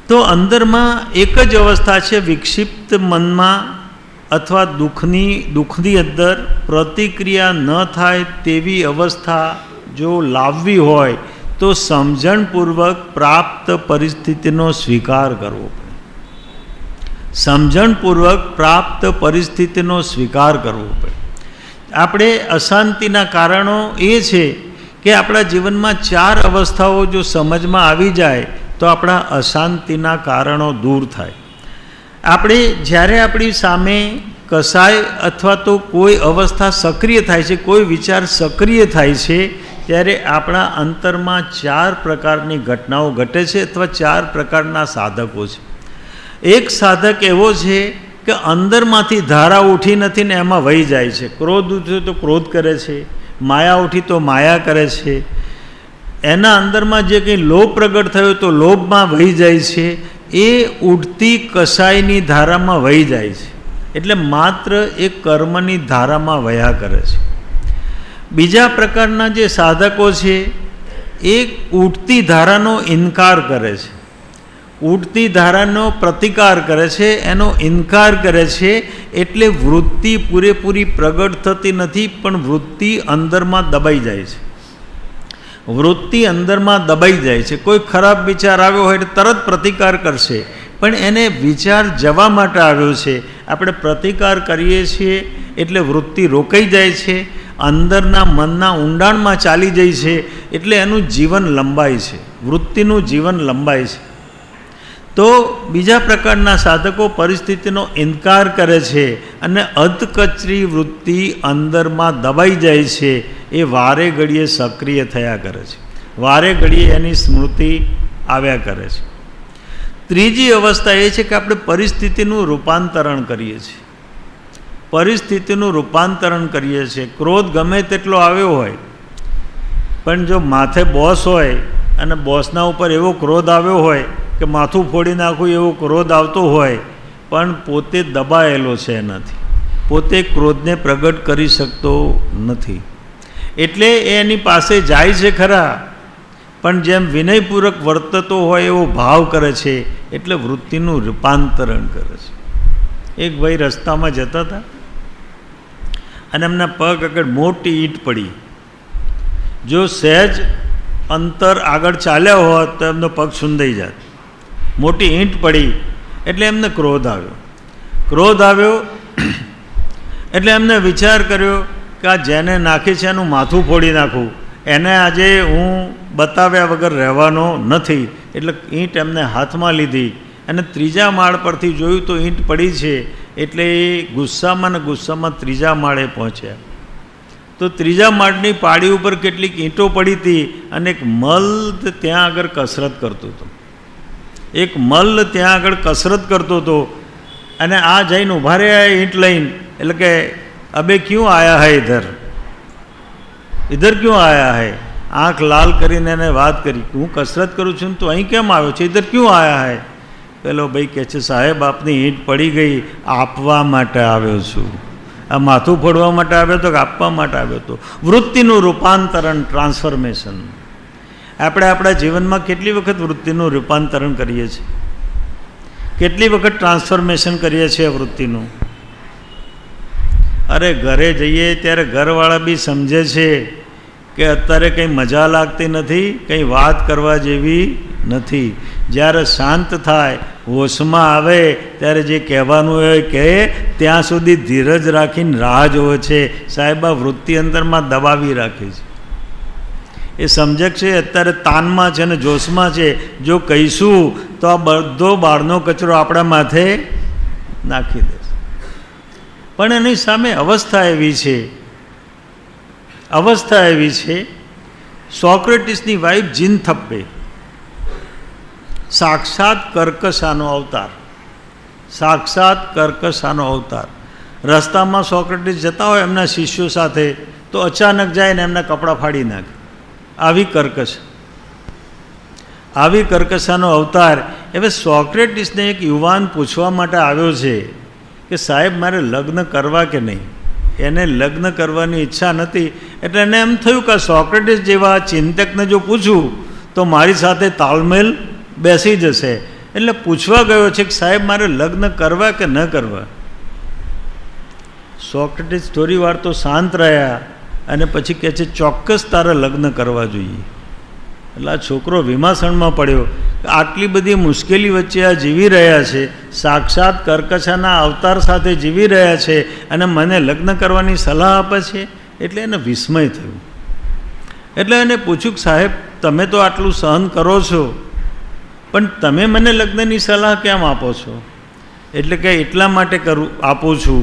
તો અંદરમાં એક જ અવસ્થા છે, વિક્ષિપ્ત મનમાં અથવા દુઃખની અંદર પ્રતિક્રિયા ન થાય તેવી અવસ્થા જો લાવવી હોય તો સમજણપૂર્વક પ્રાપ્ત પરિસ્થિતિનો સ્વીકાર કરવો પડે. સમજણપૂર્વક પ્રાપ્ત પરિસ્થિતિનો સ્વીકાર કરવો પડે. આપણે અશાંતિના કારણો એ છે કે આપણા જીવનમાં 4 અવસ્થાઓ જો સમજમાં આવી જાય તો આપણા અશાંતિના કારણો દૂર થાય. આપણે જ્યારે આપણી સામે કસાય અથવા તો કોઈ અવસ્થા સક્રિય થાય છે, કોઈ વિચાર સક્રિય થાય છે, ત્યારે આપણા અંતરમાં 4 પ્રકારની ઘટનાઓ ઘટે છે અથવા 4 પ્રકારના સાધકો છે. એક સાધક એવો છે કે અંદરમાંથી ધારા ઉઠી નથી ને એમાં વહી જાય છે. ક્રોધ ઉઠ્યો તો ક્રોધ કરે છે, માયા ઉઠી તો માયા કરે છે, એના અંદરમાં જે કંઈ લોભ પ્રગટ થયો તો લોભમાં વહી જાય છે. એ ઉઠતી કસાયની ધારામાં વહી જાય છે, એટલે માત્ર એ કર્મની ધારામાં વહ્યા કરે છે. બીજા પ્રકારના જે સાધકો છે એ ઉઠતી ધારાનો ઇનકાર કરે છે, ઉઠતી ધારાનો પ્રતિકાર કરે છે, એનો ઇનકાર કરે છે. એટલે વૃત્તિ પૂરેપૂરી પ્રગટ થતી નથી, પણ વૃત્તિ અંદરમાં દબાઈ જાય છે. વૃત્તિ અંદરમાં દબાઈ જાય છે. કોઈ ખરાબ વિચાર આવ્યો હોય એટલે તરત પ્રતિકાર કરશે, પણ એને વિચાર જવા માટે આવ્યો છે, આપણે પ્રતિકાર કરીએ છીએ એટલે વૃત્તિ રોકાઈ જાય છે, અંદરના મનના ઊંડાણમાં ચાલી જાય છે, એટલે એનું જીવન લંબાય છે, વૃત્તિનું જીવન લંબાય છે. તો બીજા પ્રકારના સાધકો પરિસ્થિતિનો ઇનકાર કરે છે અને અધકચરી વૃત્તિ અંદરમાં દબાઈ જાય છે. એ વારે ઘડીએ સક્રિય થયા કરે છે, વારે ઘડીએ એની સ્મૃતિ આવ્યા કરે છે. ત્રીજી અવસ્થા એ છે કે આપણે પરિસ્થિતિનું રૂપાંતરણ કરીએ છીએ, પરિસ્થિતિનું રૂપાંતરણ કરીએ છીએ. ક્રોધ ગમે તેટલો આવ્યો હોય, પણ જો માથે બોસ હોય અને બોસના ઉપર એવો ક્રોધ આવ્યો હોય કે માથું ફોડી નાખવું એવો ક્રોધ આવતો હોય, પણ પોતે દબાયેલો છે એનાથી, પોતે ક્રોધને પ્રગટ કરી શકતો નથી. એટલે એ એની પાસે જાય છે ખરા, પણ જેમ વિનયપૂર્વક વર્તતો હોય એવો ભાવ કરે છે, એટલે વૃત્તિનું રૂપાંતરણ કરે છે. એક ભાઈ રસ્તામાં જતા હતા અને એમના પગ આગળ મોટી ઈંટ પડી. જો સહેજ અંતર આગળ ચાલ્યા હોત તો એમનો પગ સુંદાઈ જાત. મોટી ઈંટ પડી એટલે એમને ક્રોધ આવ્યો. ક્રોધ આવ્યો એટલે એમને વિચાર કર્યો કે આ જેને નાખી છે એનું માથું ફોડી નાખું, એને આજે હું બતાવ્યા વગર રહેવાનો નથી. એટલે ઈંટ એમને હાથમાં લીધી અને ત્રીજા માળ પરથી જોયું તો ઈંટ પડી છે. એટલે એ ગુસ્સામાં ને ગુસ્સામાં ત્રીજા માળે પહોંચ્યા. તો ત્રીજા માળની પાડી ઉપર કેટલીક ઈંટો પડી હતી અને એક મલ ત્યાં આગળ કસરત કરતો હતો. એક મલ્લ ત્યાં આગળ કસરત કરતો હતો અને આ જઈને ઊભા રહ્યા ઈંટ લઈને, એટલે કે અબે ક્યું આયા હૈ ઇધર, ઇધર ક્યું આયા હૈ. આંખ લાલ કરીને એને વાત કરી, હું કસરત કરું છું તો અહીં કેમ આવ્યો છે, ઇધર ક્યું આયા હૈ. પેલો ભાઈ કહે છે, સાહેબ આપની ઈંટ પડી ગઈ, આપવા માટે આવ્યો છું. આ માથું ફોડવા માટે આવ્યો હતો કે આપવા માટે આવ્યો હતો. વૃત્તિનું રૂપાંતરણ, ટ્રાન્સફોર્મેશન. આપણે આપણા જીવનમાં કેટલી વખત વૃત્તિનું રૂપાંતરણ કરીએ છીએ, કેટલી વખત ટ્રાન્સફોર્મેશન કરીએ છીએ વૃત્તિનું. અરે ઘરે જઈએ ત્યારે ઘરવાળા બી સમજે છે કે અત્યારે કંઈ મજા લાગતી નથી, કંઈ વાત કરવા જેવી નથી. જ્યારે શાંત થાય, હોશમાં આવે, ત્યારે જે કહેવાનું હોય કહે. ત્યાં સુધી ધીરજ રાખીને રાહ જોવે છે. સાહેબ આ વૃત્તિ અંદરમાં દબાવી રાખે છે. એ સમજે છે અત્યારે તાનમાં છે ને જોશમાં છે, જો કહીશું તો આ બધો બહારનો કચરો આપણા માથે નાખી દેશે. પણ એની સામે અવસ્થા એવી છે, અવસ્થા એવી છે. સોક્રેટિસની વાઇફ જીન થપ્પે સાક્ષાત કર્કશાનો અવતાર, સાક્ષાત કર્કશાનો અવતાર. રસ્તામાં સોક્રેટિસ જતા હોય એમના શિષ્યો સાથે, તો અચાનક જાય ને એમના કપડાં ફાડી નાખે. આવી કર્કશ, આવી કર્કશાનો અવતાર. હવે સોક્રેટિસને એક યુવાન પૂછવા માટે આવ્યો છે કે સાહેબ મારે લગ્ન કરવા કે નહીં. એને લગ્ન કરવાની ઈચ્છા નથી. એટલે એને એમ થયું કે સોક્રેટિસ જેવા ચિંતકને જો પૂછું તો મારી સાથે તાલમેલ બેસી જશે. એટલે પૂછવા ગયો છે કે સાહેબ મારે લગ્ન કરવા કે ન કરવા. સોક્રેટિસ થોડી વાર તો શાંત રહ્યા અને પછી કહે છે ચોક્કસ તારે લગ્ન કરવા જોઈએ. એટલે આ છોકરો વિમાસણમાં પડ્યો. આટલી બધી મુશ્કેલી વચ્ચે આ જીવી રહ્યા છે, સાક્ષાત કર્કશાના અવતાર સાથે જીવી રહ્યા છે, અને મને લગ્ન કરવાની સલાહ આપે છે. એટલે એને વિસ્મય થયું. એટલે એને પૂછ્યું કે સાહેબ તમે તો આટલું સહન કરો છો, પણ તમે મને લગ્નની સલાહ કેમ આપો છો? એટલે કે એટલા માટે આપું છું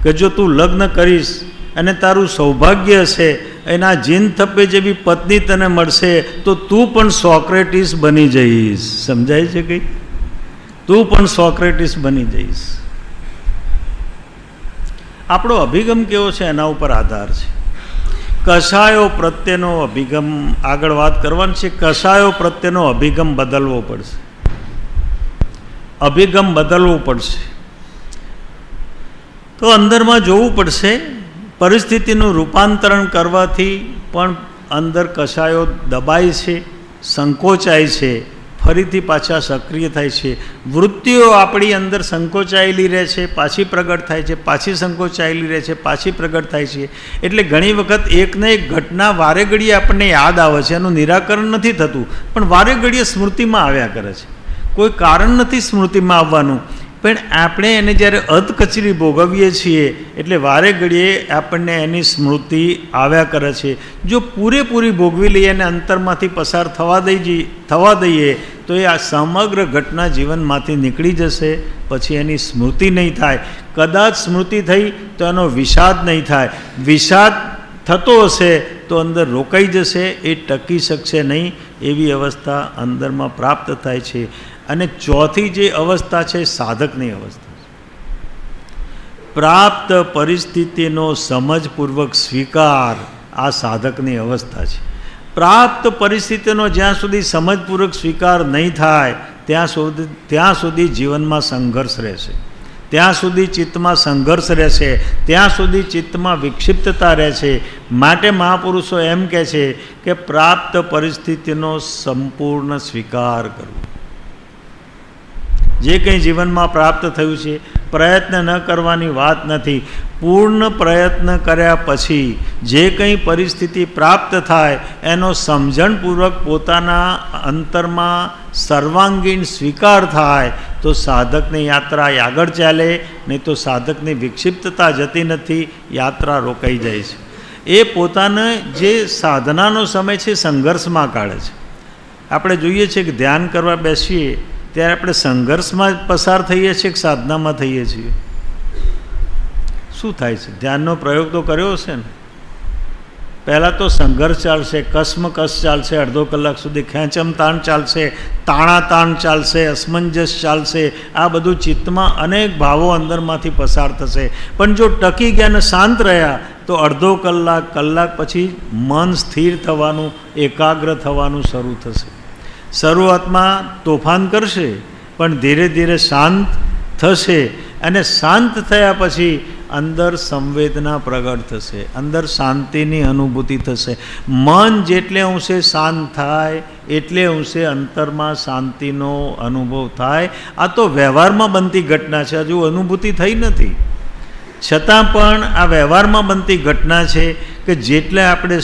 કે જો તું લગ્ન કરીશ અને તારું સૌભાગ્ય હશે, એના જીન થપ્પે જેવી પત્ની તને મળશે તો તું પણ સોક્રેટિસ બની જઈશ. સમજાય છે કંઈ? તું પણ સોક્રેટિસ બની જઈશ. આપણો અભિગમ કેવો છે એના ઉપર આધાર છે. કષાયો પ્રત્યેનો અભિગમ, આગળ વાત કરવાની છે, કષાયો પ્રત્યેનો અભિગમ બદલવો પડશે. અભિગમ બદલવો પડશે તો અંદરમાં જોવું પડશે. પરિસ્થિતિનું રૂપાંતરણ કરવાથી પણ અંદર કષાયો દબાય છે, સંકોચાય છે, ફરીથી પાછા સક્રિય થાય છે. વૃત્તિઓ આપણી અંદર સંકોચાયેલી રહે છે, પાછી પ્રગટ થાય છે, પાછી સંકોચાયેલી રહે છે, પાછી પ્રગટ થાય છે. એટલે ઘણી વખત એકને એક ઘટના વારે ઘડીએ આપણને યાદ આવે છે, એનું નિરાકરણ નથી થતું, પણ વારે ઘડીએ સ્મૃતિમાં આવ્યા કરે છે. કોઈ કારણ નથી સ્મૃતિમાં આવવાનું, પણ આપણે એને જ્યારે અધકચરી ભોગવીએ છીએ એટલે વારે ઘડીએ આપણને એની સ્મૃતિ આવ્યા કરે છે. જો પૂરેપૂરી ભોગવી લઈએ અને અંતરમાંથી પસાર થવા દઈએ તો એ આ સમગ્ર ઘટના જીવનમાંથી નીકળી જશે, પછી એની સ્મૃતિ નહીં થાય. કદાચ સ્મૃતિ થઈ તો એનો વિષાદ નહીં થાય. વિષાદ થતો હશે તો અંદર રોકાઈ જશે, એ ટકી શકશે નહીં. એવી અવસ્થા અંદરમાં પ્રાપ્ત થાય છે. અને ચોથી જે અવસ્થા છે સાધકની અવસ્થા છે. પ્રાપ્ત પરિસ્થિતિનો સમજપૂર્વક સ્વીકાર આ સાધકની અવસ્થા છે. પ્રાપ્ત પરિસ્થિતિનો જ્યાં સુધી સમજપૂર્વક સ્વીકાર નહીં થાય ત્યાં સુધી જીવનમાં સંઘર્ષ રહેશે, ત્યાં સુધી ચિત્તમાં સંઘર્ષ રહેશે, ત્યાં સુધી ચિત્તમાં વિક્ષિપ્તતા રહેશે. માટે મહાપુરુષો એમ કહે છે કે પ્રાપ્ત પરિસ્થિતિનો સંપૂર્ણ સ્વીકાર કરવો. જે કંઈ જીવનમાં પ્રાપ્ત થયું છે, પ્રયત્ન ન કરવાની વાત નથી. પૂર્ણ પ્રયત્ન કર્યા પછી જે કંઈ પરિસ્થિતિ પ્રાપ્ત થાય એનો સમજણપૂર્વક પોતાના અંતરમાં સર્વાંગીણ સ્વીકાર થાય તો સાધકની યાત્રા આગળ ચાલે, નહીં તો સાધકની વિક્ષિપ્તતા જતી નથી, યાત્રા રોકાઈ જાય છે. એ પોતાને જે સાધનાનો સમય છે સંઘર્ષમાં કાઢે છે. આપણે જોઈએ છીએ કે ધ્યાન કરવા બેસીએ ત્યારે આપણે સંઘર્ષમાં પસાર થઈએ છીએ કે સાધનામાં થઈએ છીએ? શું થાય છે? ધ્યાનનો પ્રયોગ તો કર્યો હશે ને. પહેલાં તો સંઘર્ષ ચાલશે, કસમકસ ચાલશે, અડધો કલાક સુધી ખેંચમ તાણ ચાલશે, તાણાતાણ ચાલશે, અસમંજસ ચાલશે. આ બધું ચિત્તમાં અનેક ભાવો અંદરમાંથી પસાર થશે. પણ જો ટકી ગયા ને શાંત રહ્યા તો અડધો કલાક પછી મન સ્થિર થવાનું, એકાગ્ર થવાનું શરૂ થશે. શરૂઆતમાં તોફાન કરશે પણ ધીરે ધીરે શાંત થશે, અને શાંત થયા પછી અંદર સંવેદના પ્રગટ થશે, અંદર શાંતિની અનુભૂતિ થશે. મન જેટલે અંશે શાંત થાય એટલે અંશે અંતરમાં શાંતિનો અનુભવ થાય. આ તો વ્યવહારમાં બનતી ઘટના છે, હજુ અનુભૂતિ થઈ નથી. છતાં પણ આ વ્યવહારમાં બનતી ઘટના છે કે જેટલે આપણે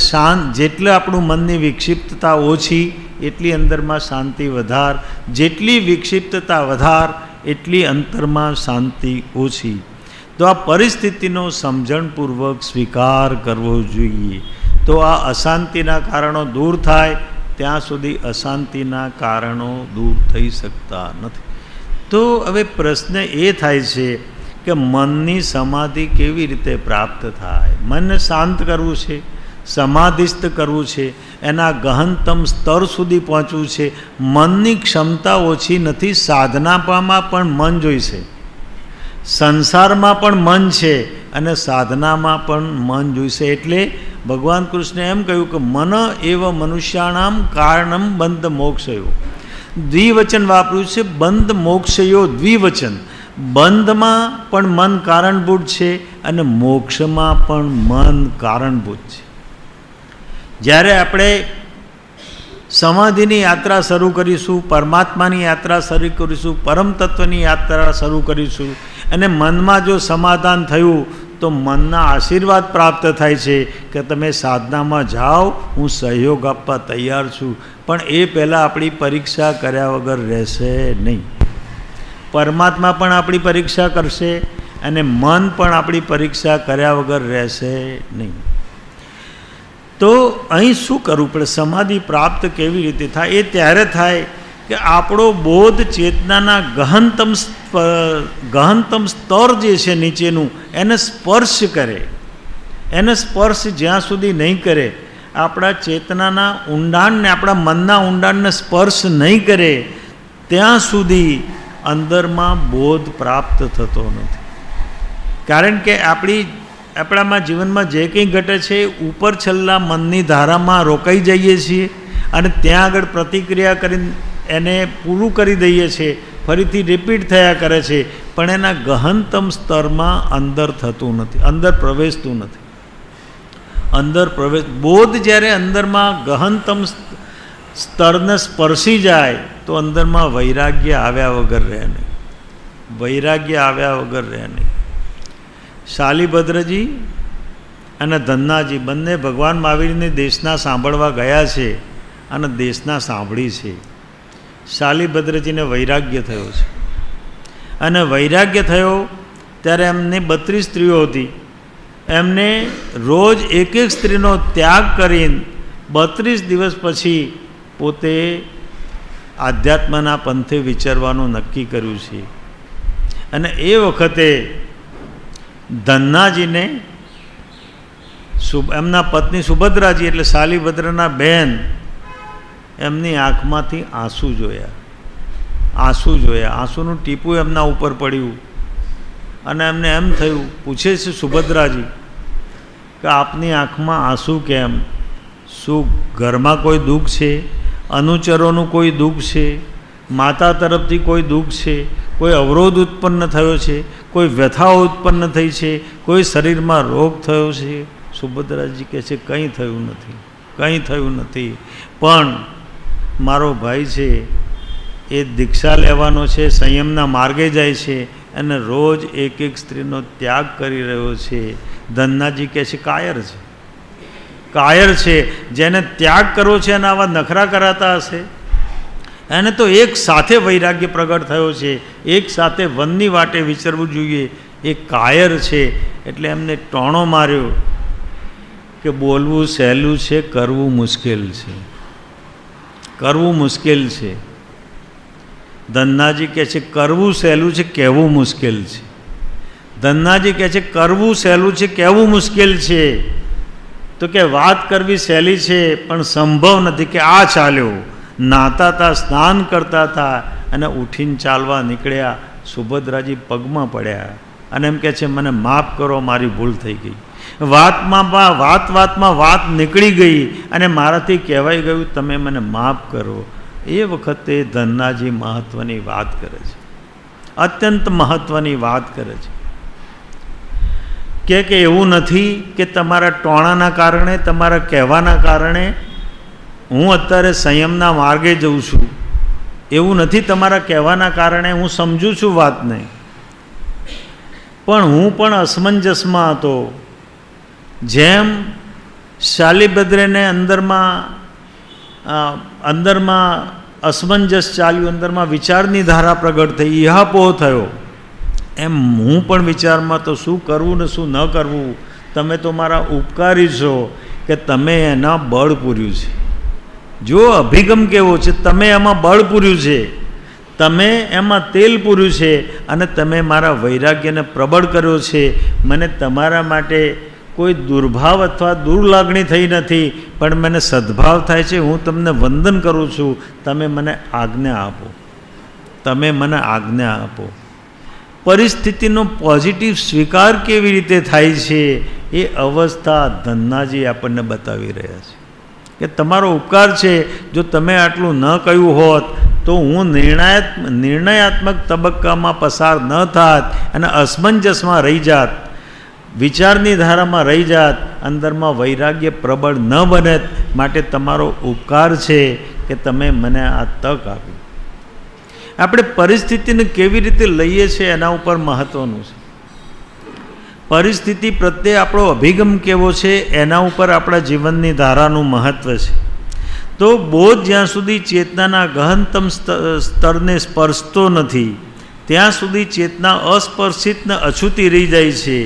જેટલે આપણું મનની વિક્ષિપ્તતા ઓછી એટલી અંદરમાં શાંતિ વધાર, જેટલી વિક્ષિપ્તતા વધાર એટલી અંતરમાં શાંતિ ઓછી. તો આ પરિસ્થિતિનો સમજણપૂર્વક સ્વીકાર કરવો જોઈએ. તો આ અશાંતિના કારણો દૂર થાય ત્યાં સુધી અશાંતિના કારણો દૂર થઈ શકતા નથી. તો હવે પ્રશ્ન એ થાય છે કે મનની સમાધિ કેવી રીતે પ્રાપ્ત થાય? મનને શાંત કરવું છે, સમાધિસ્થ કરવું છે, એના ગહનતમ સ્તર સુધી પહોંચવું છે. મનની ક્ષમતા ઓછી નથી. સાધનામાં પણ મન જોઈશે, સંસારમાં પણ મન છે, અને સાધનામાં પણ મન જોઈશે. એટલે ભગવાન કૃષ્ણે એમ કહ્યું કે મન એવ મનુષ્યાણામ કારણમ બંધ મોક્ષયો. દ્વિવચન વાપર્યું છે, બંધ મોક્ષયો દ્વિવચન. બંધમાં પણ મન કારણભૂત છે અને મોક્ષમાં પણ મન કારણભૂત છે. જ્યારે આપણે સમાધિની યાત્રા શરૂ કરીશું, પરમાત્માની યાત્રા શરૂ કરીશું, પરમ તત્વની યાત્રા શરૂ કરીશું, અને મનમાં જો સમાધાન થયું તો મનના આશીર્વાદ પ્રાપ્ત થાય છે કે તમે સાધનામાં જાઓ, હું સહયોગ આપવા તૈયાર છું. પણ એ પહેલાં આપણી પરીક્ષા કર્યા વગર રહેશે નહીં. પરમાત્મા પણ આપણી પરીક્ષા કરશે અને મન પણ આપણી પરીક્ષા કર્યા વગર રહેશે નહીં. તો અહીં શું કરવું પડે? સમાધિ પ્રાપ્ત કેવી રીતે થાય? એ ત્યારે થાય કે આપણો બોધ ચેતનાના ગહનતમ સ્તર જે છે નીચેનું એને સ્પર્શ કરે. એને સ્પર્શ જ્યાં સુધી નહીં કરે, આપણા ચેતનાના ઊંડાણને, આપણા મનના ઊંડાણને સ્પર્શ નહીં કરે, ત્યાં સુધી અંદરમાં બોધ પ્રાપ્ત થતો નથી. કારણ કે આપણામાં જીવનમાં જે કંઈ ઘટે છે ઉપર છેલ્લા મનની ધારામાં રોકાઈ જઈએ છીએ અને ત્યાં આગળ પ્રતિક્રિયા કરીને એને પૂરું કરી દઈએ છીએ, ફરીથી રિપીટ થયા કરે છે, પણ એના ગહનતમ સ્તરમાં અંદર થતું નથી, અંદર પ્રવેશતું નથી. બોધ જ્યારે અંદરમાં ગહનતમ સ્તરને સ્પર્શી જાય તો અંદરમાં વૈરાગ્ય આવ્યા વગર રહે નહીં. વૈરાગ્ય આવ્યા વગર રહે નહીં. શાલિભદ્રજી અને ધન્નાજી બંને ભગવાન મહાવીરની દેશના સાંભળવા ગયા છે અને દેશના સાંભળી છે. શાલિભદ્રજીને વૈરાગ્ય થયો છે અને વૈરાગ્ય થયો ત્યારે એમની 32 સ્ત્રીઓ હતી. એમને રોજ એક સ્ત્રીનો ત્યાગ કરીને 32 દિવસ પછી પોતે આધ્યાત્મના પંથે વિચરવાનું નક્કી કર્યું છે. અને એ વખતે ધન્નાજીને એમના પત્ની સુભદ્રાજી એટલે શાલિભદ્રના બહેન એમની આંખમાંથી આંસુ જોયા. આંસુનું ટીપું એમના ઉપર પડ્યું અને એમને એમ થયું, પૂછે છે સુભદ્રાજી કે આપની આંખમાં આંસુ કેમ? શું ઘરમાં કોઈ દુઃખ છે? અનુચરોનું કોઈ દુઃખ છે? માતા તરફથી કોઈ દુઃખ છે? કોઈ અવરોધ ઉત્પન્ન થયો છે? કોઈ વ્યથાઓ ઉત્પન્ન થઈ છે? કોઈ શરીરમાં રોગ થયો છે? સુભદ્રાજી કહે છે કંઈ થયું નથી, પણ મારો ભાઈ છે એ દીક્ષા લેવાનો છે, સંયમના માર્ગે જાય છે અને રોજ એક સ્ત્રીનો ત્યાગ કરી રહ્યો છે. ધન્નાજી કહે છે કાયર છે જેને ત્યાગ કરવો છે અને આવા નખરા કરાતા હશે. એને તો એક સાથે વૈરાગ્ય પ્રગટ થયો છે, એક સાથે વનની વાટે વિચરવું જોઈએ. એ કાયર છે. એટલે એમને ટોણો માર્યો કે બોલવું સહેલું છે, કરવું મુશ્કેલ છે. ધન્નાજી કહે છે કરવું સહેલું છે, કહેવું મુશ્કેલ છે. ધન્નાજી કહે છે કરવું સહેલું છે, કહેવું મુશ્કેલ છે. તો કે વાત કરવી સહેલી છે પણ સંભવ નથી. કે આ ચાલ્યો, નાતા હતા, સ્નાન કરતા હતા અને ઉઠીને ચાલવા નીકળ્યા. સુભદ્રાજી પગમાં પડ્યા અને એમ કહે છે મને માફ કરો, મારી ભૂલ થઈ ગઈ. વાતમાં વાત નીકળી ગઈ અને મારાથી કહેવાઈ ગયું તમે મને માફ કરો. એ વખતે ધન્નાજી મહત્વની વાત કરે છે, અત્યંત મહત્વની વાત કરે છે કે એવું નથી કે તમારા ટોણાના કારણે, તમારા કહેવાના કારણે હું અત્યારે સંયમના માર્ગે જઉં છું. એવું નથી તમારા કહેવાના કારણે હું સમજું છું વાતને, પણ હું પણ અસમંજસમાં હતો. જેમ શાલિભદ્રને અંદરમાં અસમંજસ ચાલ્યું, અંદરમાં વિચારની ધારા પ્રગટ થઈ, ઇહાપોહ થયો, એમ હું પણ વિચારમાં તો શું કરવું ને શું ન કરવું. તમે તો મારા ઉપકારી છો કે તમે એના બળ પૂર્યું છે. જો અભિગમ કેવો છે, તમે એમાં બળ પૂર્યું છે, તમે એમાં તેલ પૂર્યું છે અને તમે મારા વૈરાગ્યને પ્રબળ કર્યો છે. મને તમારા માટે કોઈ દુર્ભાવ અથવા દુર્લાગણી થઈ નથી, પણ મને સદ્ભાવ થાય છે. હું તમને વંદન કરું છું. તમે મને આજ્ઞા આપો. પરિસ્થિતિનો પોઝિટિવ સ્વીકાર કેવી રીતે થાય છે એ અવસ્થા ધન્નાજી આપણને બતાવી રહ્યા છે કે તમારો ઉપકાર છે. જો તમે આટલું ન કહ્યું હોત તો હું નિર્ણયાત્મક તબક્કામાં પસાર ન થાત અને અસમંજસમાં રહી જાત, વિચારની ધારામાં રહી જાત, અંદરમાં વૈરાગ્ય પ્રબળ ન બને. માટે તમારો ઉપકાર છે કે તમે મને આ તક આપી. આપણે પરિસ્થિતિને કેવી રીતે લઈએ છીએ એના ઉપર મહત્ત્વનું છે. પરિસ્થિતિ પ્રત્યે આપણો અભિગમ કેવો છે એના ઉપર આપણા જીવનની ધારાનું મહત્ત્વ છે. તો બોધ જ્યાં સુધી ચેતનાના ગહનતમ સ્તરને સ્પર્શતો નથી ત્યાં સુધી ચેતના અસ્પર્શિત ને અછૂતી રહી જાય છે.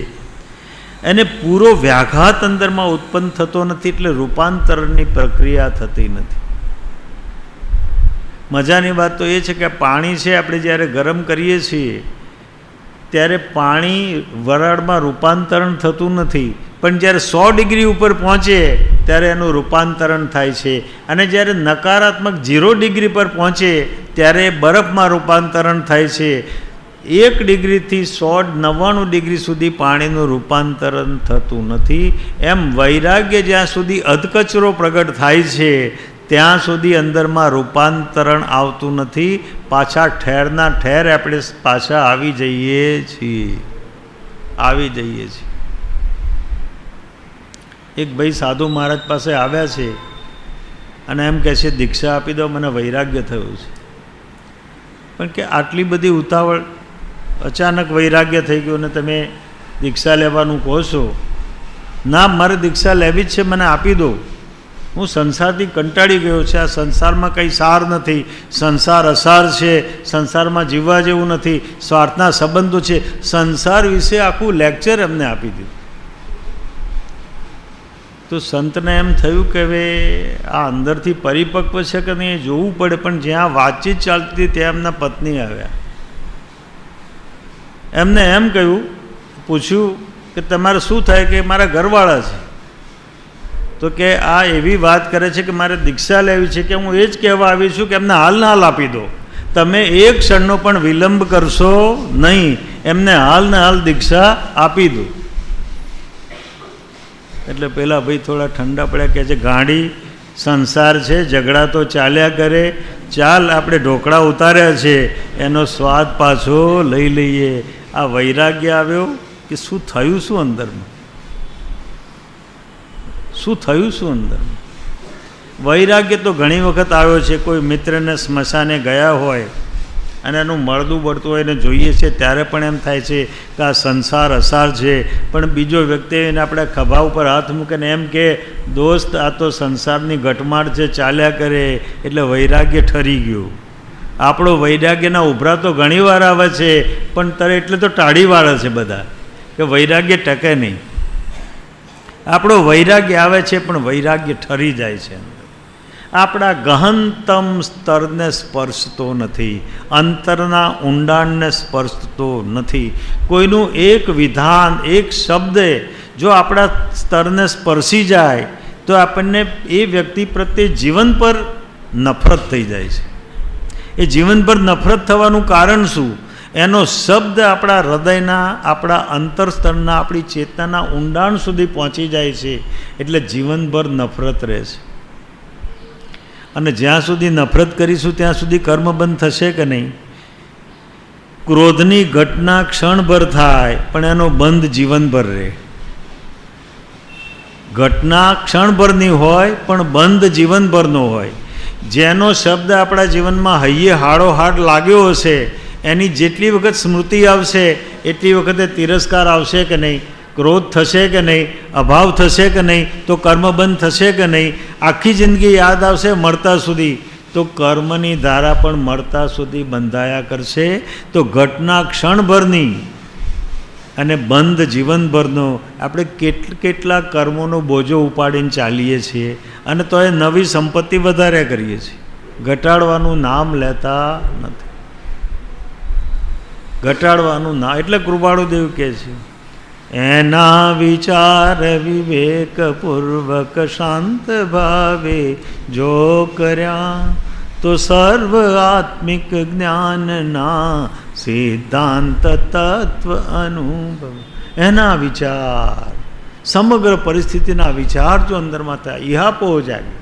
એને પૂરો વ્યાઘાત અંદરમાં ઉત્પન્ન થતો નથી, એટલે રૂપાંતરણની પ્રક્રિયા થતી નથી. મજાની વાત તો એ છે કે પાણી છે, આપણે જ્યારે ગરમ કરીએ છીએ ત્યારે પાણી વરાળમાં રૂપાંતરણ થતું નથી, પણ જ્યારે 100 ડિગ્રી ઉપર પહોંચે ત્યારે એનું રૂપાંતરણ થાય છે, અને જ્યારે નકારાત્મક 0 ડિગ્રી પર પહોંચે ત્યારે બરફમાં રૂપાંતરણ થાય છે. 1 ડિગ્રીથી 199 ડિગ્રી સુધી પાણીનું રૂપાંતરણ થતું નથી. એમ વૈરાગ્ય જ્યાં સુધી અધકચરો પ્રગટ થાય છે ત્યાં સુધી અંદરમાં રૂપાંતરણ આવતું નથી. પાછા ઠેરના ઠેર આપણે પાછા આવી જઈએ છીએ. એક ભાઈ સાધુ મહારાજ પાસે આવ્યા છે અને એમ કહે છે દીક્ષા આપી દો, મને વૈરાગ્ય થયું છે. પણ કે આટલી બધી ઉતાવળ, અચાનક વૈરાગ્ય થઈ ગયું ને તમે દીક્ષા લેવાનું કહો છો? ના, મારે દીક્ષા લેવી જ છે, મને આપી દો. હું સંસારથી કંટાળી ગયો છે, આ સંસારમાં કંઈ સાર નથી, સંસાર અસાર છે, સંસારમાં જીવવા જેવું નથી, સ્વાર્થના સંબંધો છે. સંસાર વિશે આખું લેક્ચર એમને આપી દીધું. તો સંતને એમ થયું કે હવે આ અંદરથી પરિપક્વ છે કે નહીં એ જોવું પડે. પણ જ્યાં વાતચીત ચાલતી હતી ત્યાં એમના પત્ની આવ્યા. એમને એમ કહ્યું, પૂછ્યું કે તમારે શું થાય? કે મારા ઘરવાળા છે. તો કે આ એવી વાત કરે છે કે મારે દીક્ષા લેવી છે, કે હું એ જ કહેવા આવી છું કે એમને હાલ ના હાલ આપી દો. તમે એક ક્ષણનો પણ વિલંબ કરશો નહીં, એમને હાલ ને હાલ દીક્ષા આપી દો. એટલે પેલા ભાઈ થોડા ઠંડા પડ્યા, કહે છે ગાંડી, સંસાર છે, ઝઘડા તો ચાલ્યા કરે, ચાલ આપણે ઢોકળા ઉતાર્યા છે એનો સ્વાદ પાછો લઈ લઈએ. આ વૈરાગ્ય આવ્યો કે શું થયું, શું અંદરમાં શું થયું, શું અંદરમાં વૈરાગ્ય તો ઘણી વખત આવ્યો છે. કોઈ મિત્રને સ્મશાને ગયા હોય અને એનું મળદું બળતું હોય ને જોઈએ છે ત્યારે પણ એમ થાય છે કે આ સંસાર અસાર છે. પણ બીજો વ્યક્તિ એને આપણે ખભા ઉપર હાથ મૂકીને એમ કે દોસ્ત આ તો સંસારની ઘટમાળ છે, ચાલ્યા કરે. એટલે વૈરાગ્ય ઠરી ગયું. આપણો વૈરાગ્યના ઉભરા તો ઘણીવાર આવે છે, પણ તરે એટલે તો ટાળી વાળે છે બધા કે વૈરાગ્ય ટકે નહીં. આપણો વૈરાગ્ય આવે છે પણ વૈરાગ્ય ઠરી જાય છે. આપણા ગહનતમ સ્તરને સ્પર્શતો નથી, અંતરના ઊંડાણને સ્પર્શતો નથી. કોઈનું એક વિધાન, એક શબ્દ જો આપણા સ્તરને સ્પર્શી જાય તો આપણને એ વ્યક્તિ પ્રત્યે જીવન પર નફરત થઈ જાય છે. એ જીવન પર નફરત થવાનું કારણ શું? એનો શબ્દ આપણા હૃદયના, આપણા અંતરસ્તરના, આપણી ચેતનાના ઊંડાણ સુધી પહોંચી જાય છે. એટલે જીવનભર નફરત રહે છે. અને જ્યાં સુધી નફરત કરીશું ત્યાં સુધી કર્મ બંધ થશે કે નહીં? ક્રોધની ઘટના ક્ષણભર થાય પણ એનો બંધ જીવનભર રહે. ઘટના ક્ષણભરની હોય પણ બંધ જીવનભરનો હોય. જેનો શબ્દ આપણા જીવનમાં હૈયે હાડો હાડ લાગ્યો હશે એની જેટલી વખત સ્મૃતિ આવશે એટલી વખતે તિરસ્કાર આવશે કે નહીં? ક્રોધ થશે કે નહીં? અભાવ થશે કે નહીં? તો કર્મ બંધ થશે કે નહીં? આખી જિંદગી યાદ આવશે મળતા સુધી, તો કર્મની ધારા પણ મળતા સુધી બંધાયા કરશે. તો ઘટના ક્ષણભરની અને બંધ જીવનભરનો. આપણે કેટલા કર્મોનો બોજો ઉપાડીને ચાલીએ છીએ અને તો એ નવી સંપત્તિ વધારે કરીએ છીએ. ઘટાડવાનું નામ લેતા નથી. ઘટાડવાનું ના એટલે કૃપાળુદેવ કહે છે એના વિચાર વિવેકપૂર્વક શાંત ભાવે જો કર્યા તો સર્વ આત્મિક જ્ઞાનના સિદ્ધાંત તત્વ અનુભવ. એના વિચાર, સમગ્ર પરિસ્થિતિના વિચાર જો અંદરમાં થાય, ઇહાપો જાય,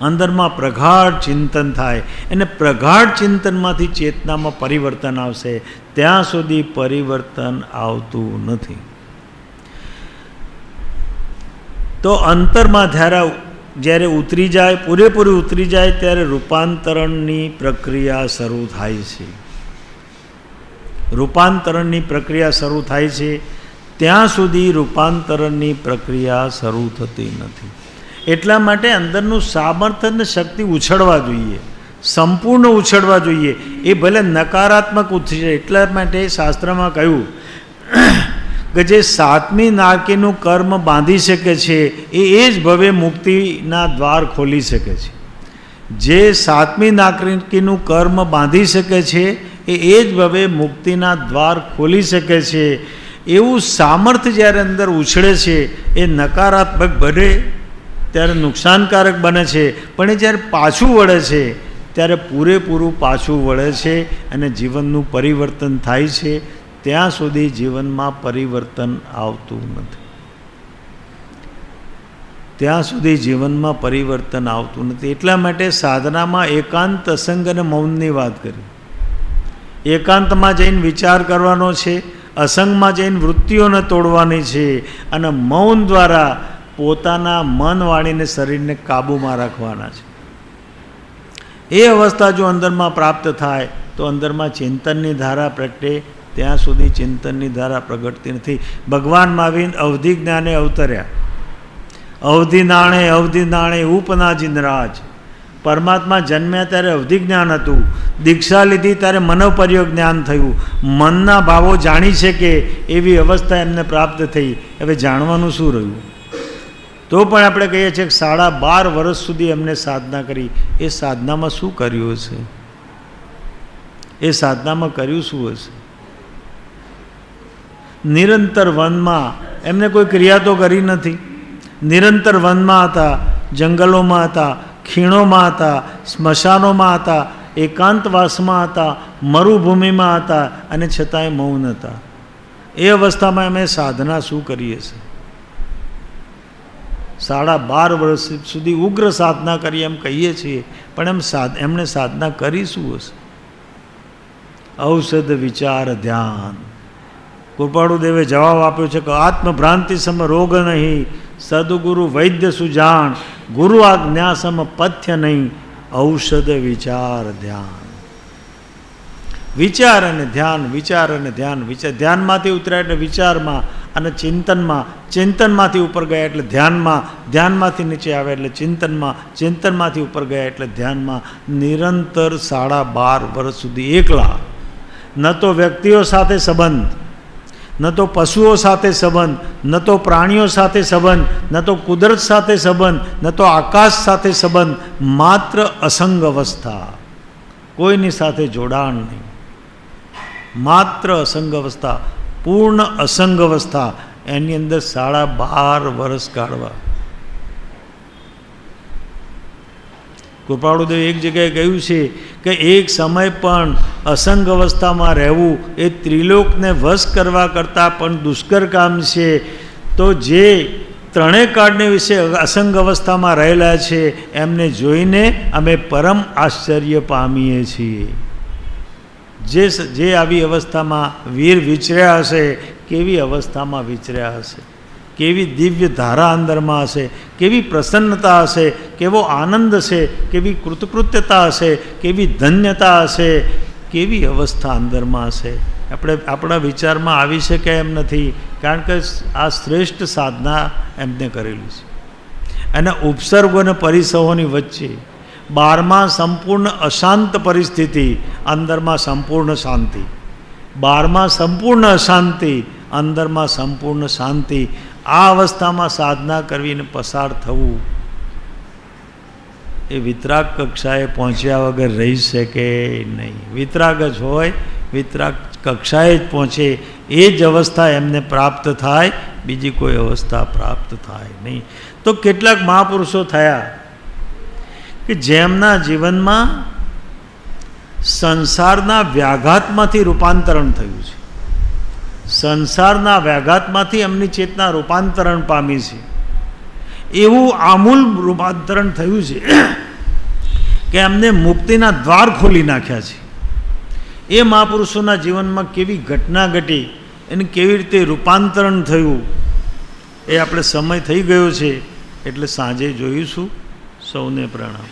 અંદરમાં પ્રગાઢ ચિંતન થાય. અને પ્રગાઢ ચિંતનમાંથી ચેતનામાં પરિવર્તન આવશે. ત્યાં સુધી પરિવર્તન આવતું નથી. તો અંતરમાં જ્યારે ઉતરી જાય, પૂરેપૂરી ઉતરી જાય, ત્યારે રૂપાંતરણની પ્રક્રિયા શરૂ થાય છે. રૂપાંતરણની પ્રક્રિયા શરૂ થાય છે ત્યાં સુધી રૂપાંતરણની પ્રક્રિયા શરૂ થતી નથી. એટલા માટે અંદરનું સામર્થ્ય અને શક્તિ ઉછળવા જોઈએ, સંપૂર્ણ ઉછળવા જોઈએ. એ ભલે નકારાત્મક ઉછળે. એટલા માટે શાસ્ત્રમાં કહ્યું કે જે સાતમી નાળકીનું કર્મ બાંધી શકે છે એ જ ભવે મુક્તિના દ્વાર ખોલી શકે છે. જે સાતમી નાકીનું કર્મ બાંધી શકે છે એ જ હવે મુક્તિના દ્વાર ખોલી શકે છે. એવું સામર્થ્ય જ્યારે અંદર ઉછળે છે એ નકારાત્મક બને ત્યારે નુકસાનકારક બને છે, પણ એ જ્યારે પાછું વળે છે ત્યારે પૂરેપૂરું પાછું વળે છે અને જીવનનું પરિવર્તન થાય છે. ત્યાં સુધી જીવનમાં પરિવર્તન આવતું નથી. ત્યાં સુધી જીવનમાં પરિવર્તન આવતું નથી. એટલા માટે સાધનામાં એકાંત, અસંગ અને મૌનની વાત કરી. એકાંતમાં જઈને વિચાર કરવાનો છે, અસંગમાં જઈને વૃત્તિઓને તોડવાની છે, અને મૌન દ્વારા પોતાના મન, વાણીને, શરીરને કાબૂમાં રાખવાના છે. એ અવસ્થા જો અંદરમાં પ્રાપ્ત થાય તો અંદરમાં ચિંતનની ધારા પ્રગટે. ત્યાં સુધી ચિંતનની ધારા પ્રગટતી નથી. ભગવાન મહાવીર અવધિ જ્ઞાને અવતર્યા. અવધિ નાણે ઉપનાજી નરાજ. પરમાત્મા જન્મ્યા ત્યારે અવધિ જ્ઞાન હતું. દીક્ષા લીધી ત્યારે મનોપર્યોગ જ્ઞાન થયું. મનના ભાવો જાણી શકે એવી અવસ્થા એમને પ્રાપ્ત થઈ. હવે જાણવાનું શું રહ્યું? તો પણ આપણે કહીએ છીએ કે 12.5 વર્ષ સુધી એમને સાધના કરી. એ સાધનામાં શું કર્યું હશે? એ સાધનામાં કર્યું શું હશે? નિરંતર વનમાં એમને કોઈ ક્રિયા તો કરી નથી. નિરંતર વનમાં હતા, જંગલોમાં હતા, ખીણોમાં હતા, સ્મશાનોમાં હતા, એકાંતવાસમાં હતા, મરુભૂમિમાં હતા, અને છતાંય મૌન હતા. એ અવસ્થામાં અમે સાધના શું કરીએ છીએ? 12.5 વર્ષ સુધી ઉગ્ર સાધના કરી એમ કહીએ છીએ, પણ એમણે સાધના કરી શું હશે? ઔષધ, વિચાર, ધ્યાન. કૃપાળુદેવે જવાબ આપ્યો છે કે આત્મભ્રાંતિ સમ રોગ નહીં, સદગુરુ વૈદ્ય સુજાણ, ગુરુ આજ્ઞા સમ પથ્ય નહીં, ઔષધ, વિચાર, ધ્યાન. વિચાર અને ધ્યાન, વિચાર અને ધ્યાન. ધ્યાનમાંથી ઉતર્યા એટલે વિચારમાં, અને ચિંતનમાં, ચિંતનમાંથી ઉપર ગયા એટલે ધ્યાનમાં, ધ્યાનમાંથી નીચે આવે એટલે ચિંતનમાં, ચિંતનમાંથી ઉપર ગયા એટલે ધ્યાનમાં. નિરંતર 12.5 વર્ષ સુધી એકલા. ન તો વ્યક્તિઓ સાથે સંબંધ, ન તો પશુઓ સાથે સંબંધ, ન તો પ્રાણીઓ સાથે સંબંધ, ન તો કુદરત સાથે સંબંધ, ન તો આકાશ સાથે સંબંધ. માત્ર અસંગ અવસ્થા, કોઈની સાથે જોડાણ નહીં. માત્ર અસંગ અવસ્થા, પૂર્ણ અસંગ અવસ્થા. એની અંદર 12.5 વર્ષ કાઢવા. કૃપાળુદેવ એક જગ્યાએ કહ્યું છે કે એક સમય પણ અસંગ અવસ્થામાં રહેવું એ ત્રિલોકને વશ કરવા કરતાં પણ દુષ્કર કામ છે. તો જે ત્રણેય કાળને વિશે અસંગ અવસ્થામાં રહેલા છે એમને જોઈને અમે પરમ આશ્ચર્ય પામીએ છીએ. જે આવી અવસ્થામાં વીર વિચર્યા હશે, કેવી અવસ્થામાં વિચર્યા હશે, કેવી દિવ્ય ધારા અંદરમાં હશે, કેવી પ્રસન્નતા હશે, કેવો આનંદ હશે, કેવી કૃતકૃત્યતા હશે, કેવી ધન્યતા હશે, કેવી અવસ્થા અંદરમાં હશે. આપણા વિચારમાં આવી શકે એમ નથી, કારણ કે આ શ્રેષ્ઠ સાધના એમને કરેલી છે. અને ઉપસર્ગો અને પરિસહોની વચ્ચે 12માં સંપૂર્ણ અશાંત પરિસ્થિતિ, અંદરમાં સંપૂર્ણ શાંતિ. 12માં સંપૂર્ણ અશાંતિ, અંદરમાં સંપૂર્ણ શાંતિ. આ અવસ્થામાં સાધના કરવીને પસાર થવું એ વિતરાગ કક્ષાએ પહોંચ્યા વગર રહી શકે નહીં. વિતરાગ જ હોય, વિતરાગ કક્ષાએ જ પહોંચે, એ જ અવસ્થા એમને પ્રાપ્ત થાય, બીજી કોઈ અવસ્થા પ્રાપ્ત થાય નહીં. તો કેટલાક મહાપુરુષો થયા કે જેમના જીવનમાં સંસારના વ્યાઘાતમાંથી રૂપાંતરણ થયું છે. સંસારના વ્યાઘાતમાંથી એમની ચેતના રૂપાંતરણ પામી છે. એવું આમૂલ રૂપાંતરણ થયું છે કે એમને મુક્તિના દ્વાર ખોલી નાખ્યા છે. એ મહાપુરુષોના જીવનમાં કેવી ઘટના ઘટી, એને કેવી રીતે રૂપાંતરણ થયું, એ આપણે સમય થઈ ગયો છે એટલે સાંજે જોઈશું. સૌને પ્રણામ.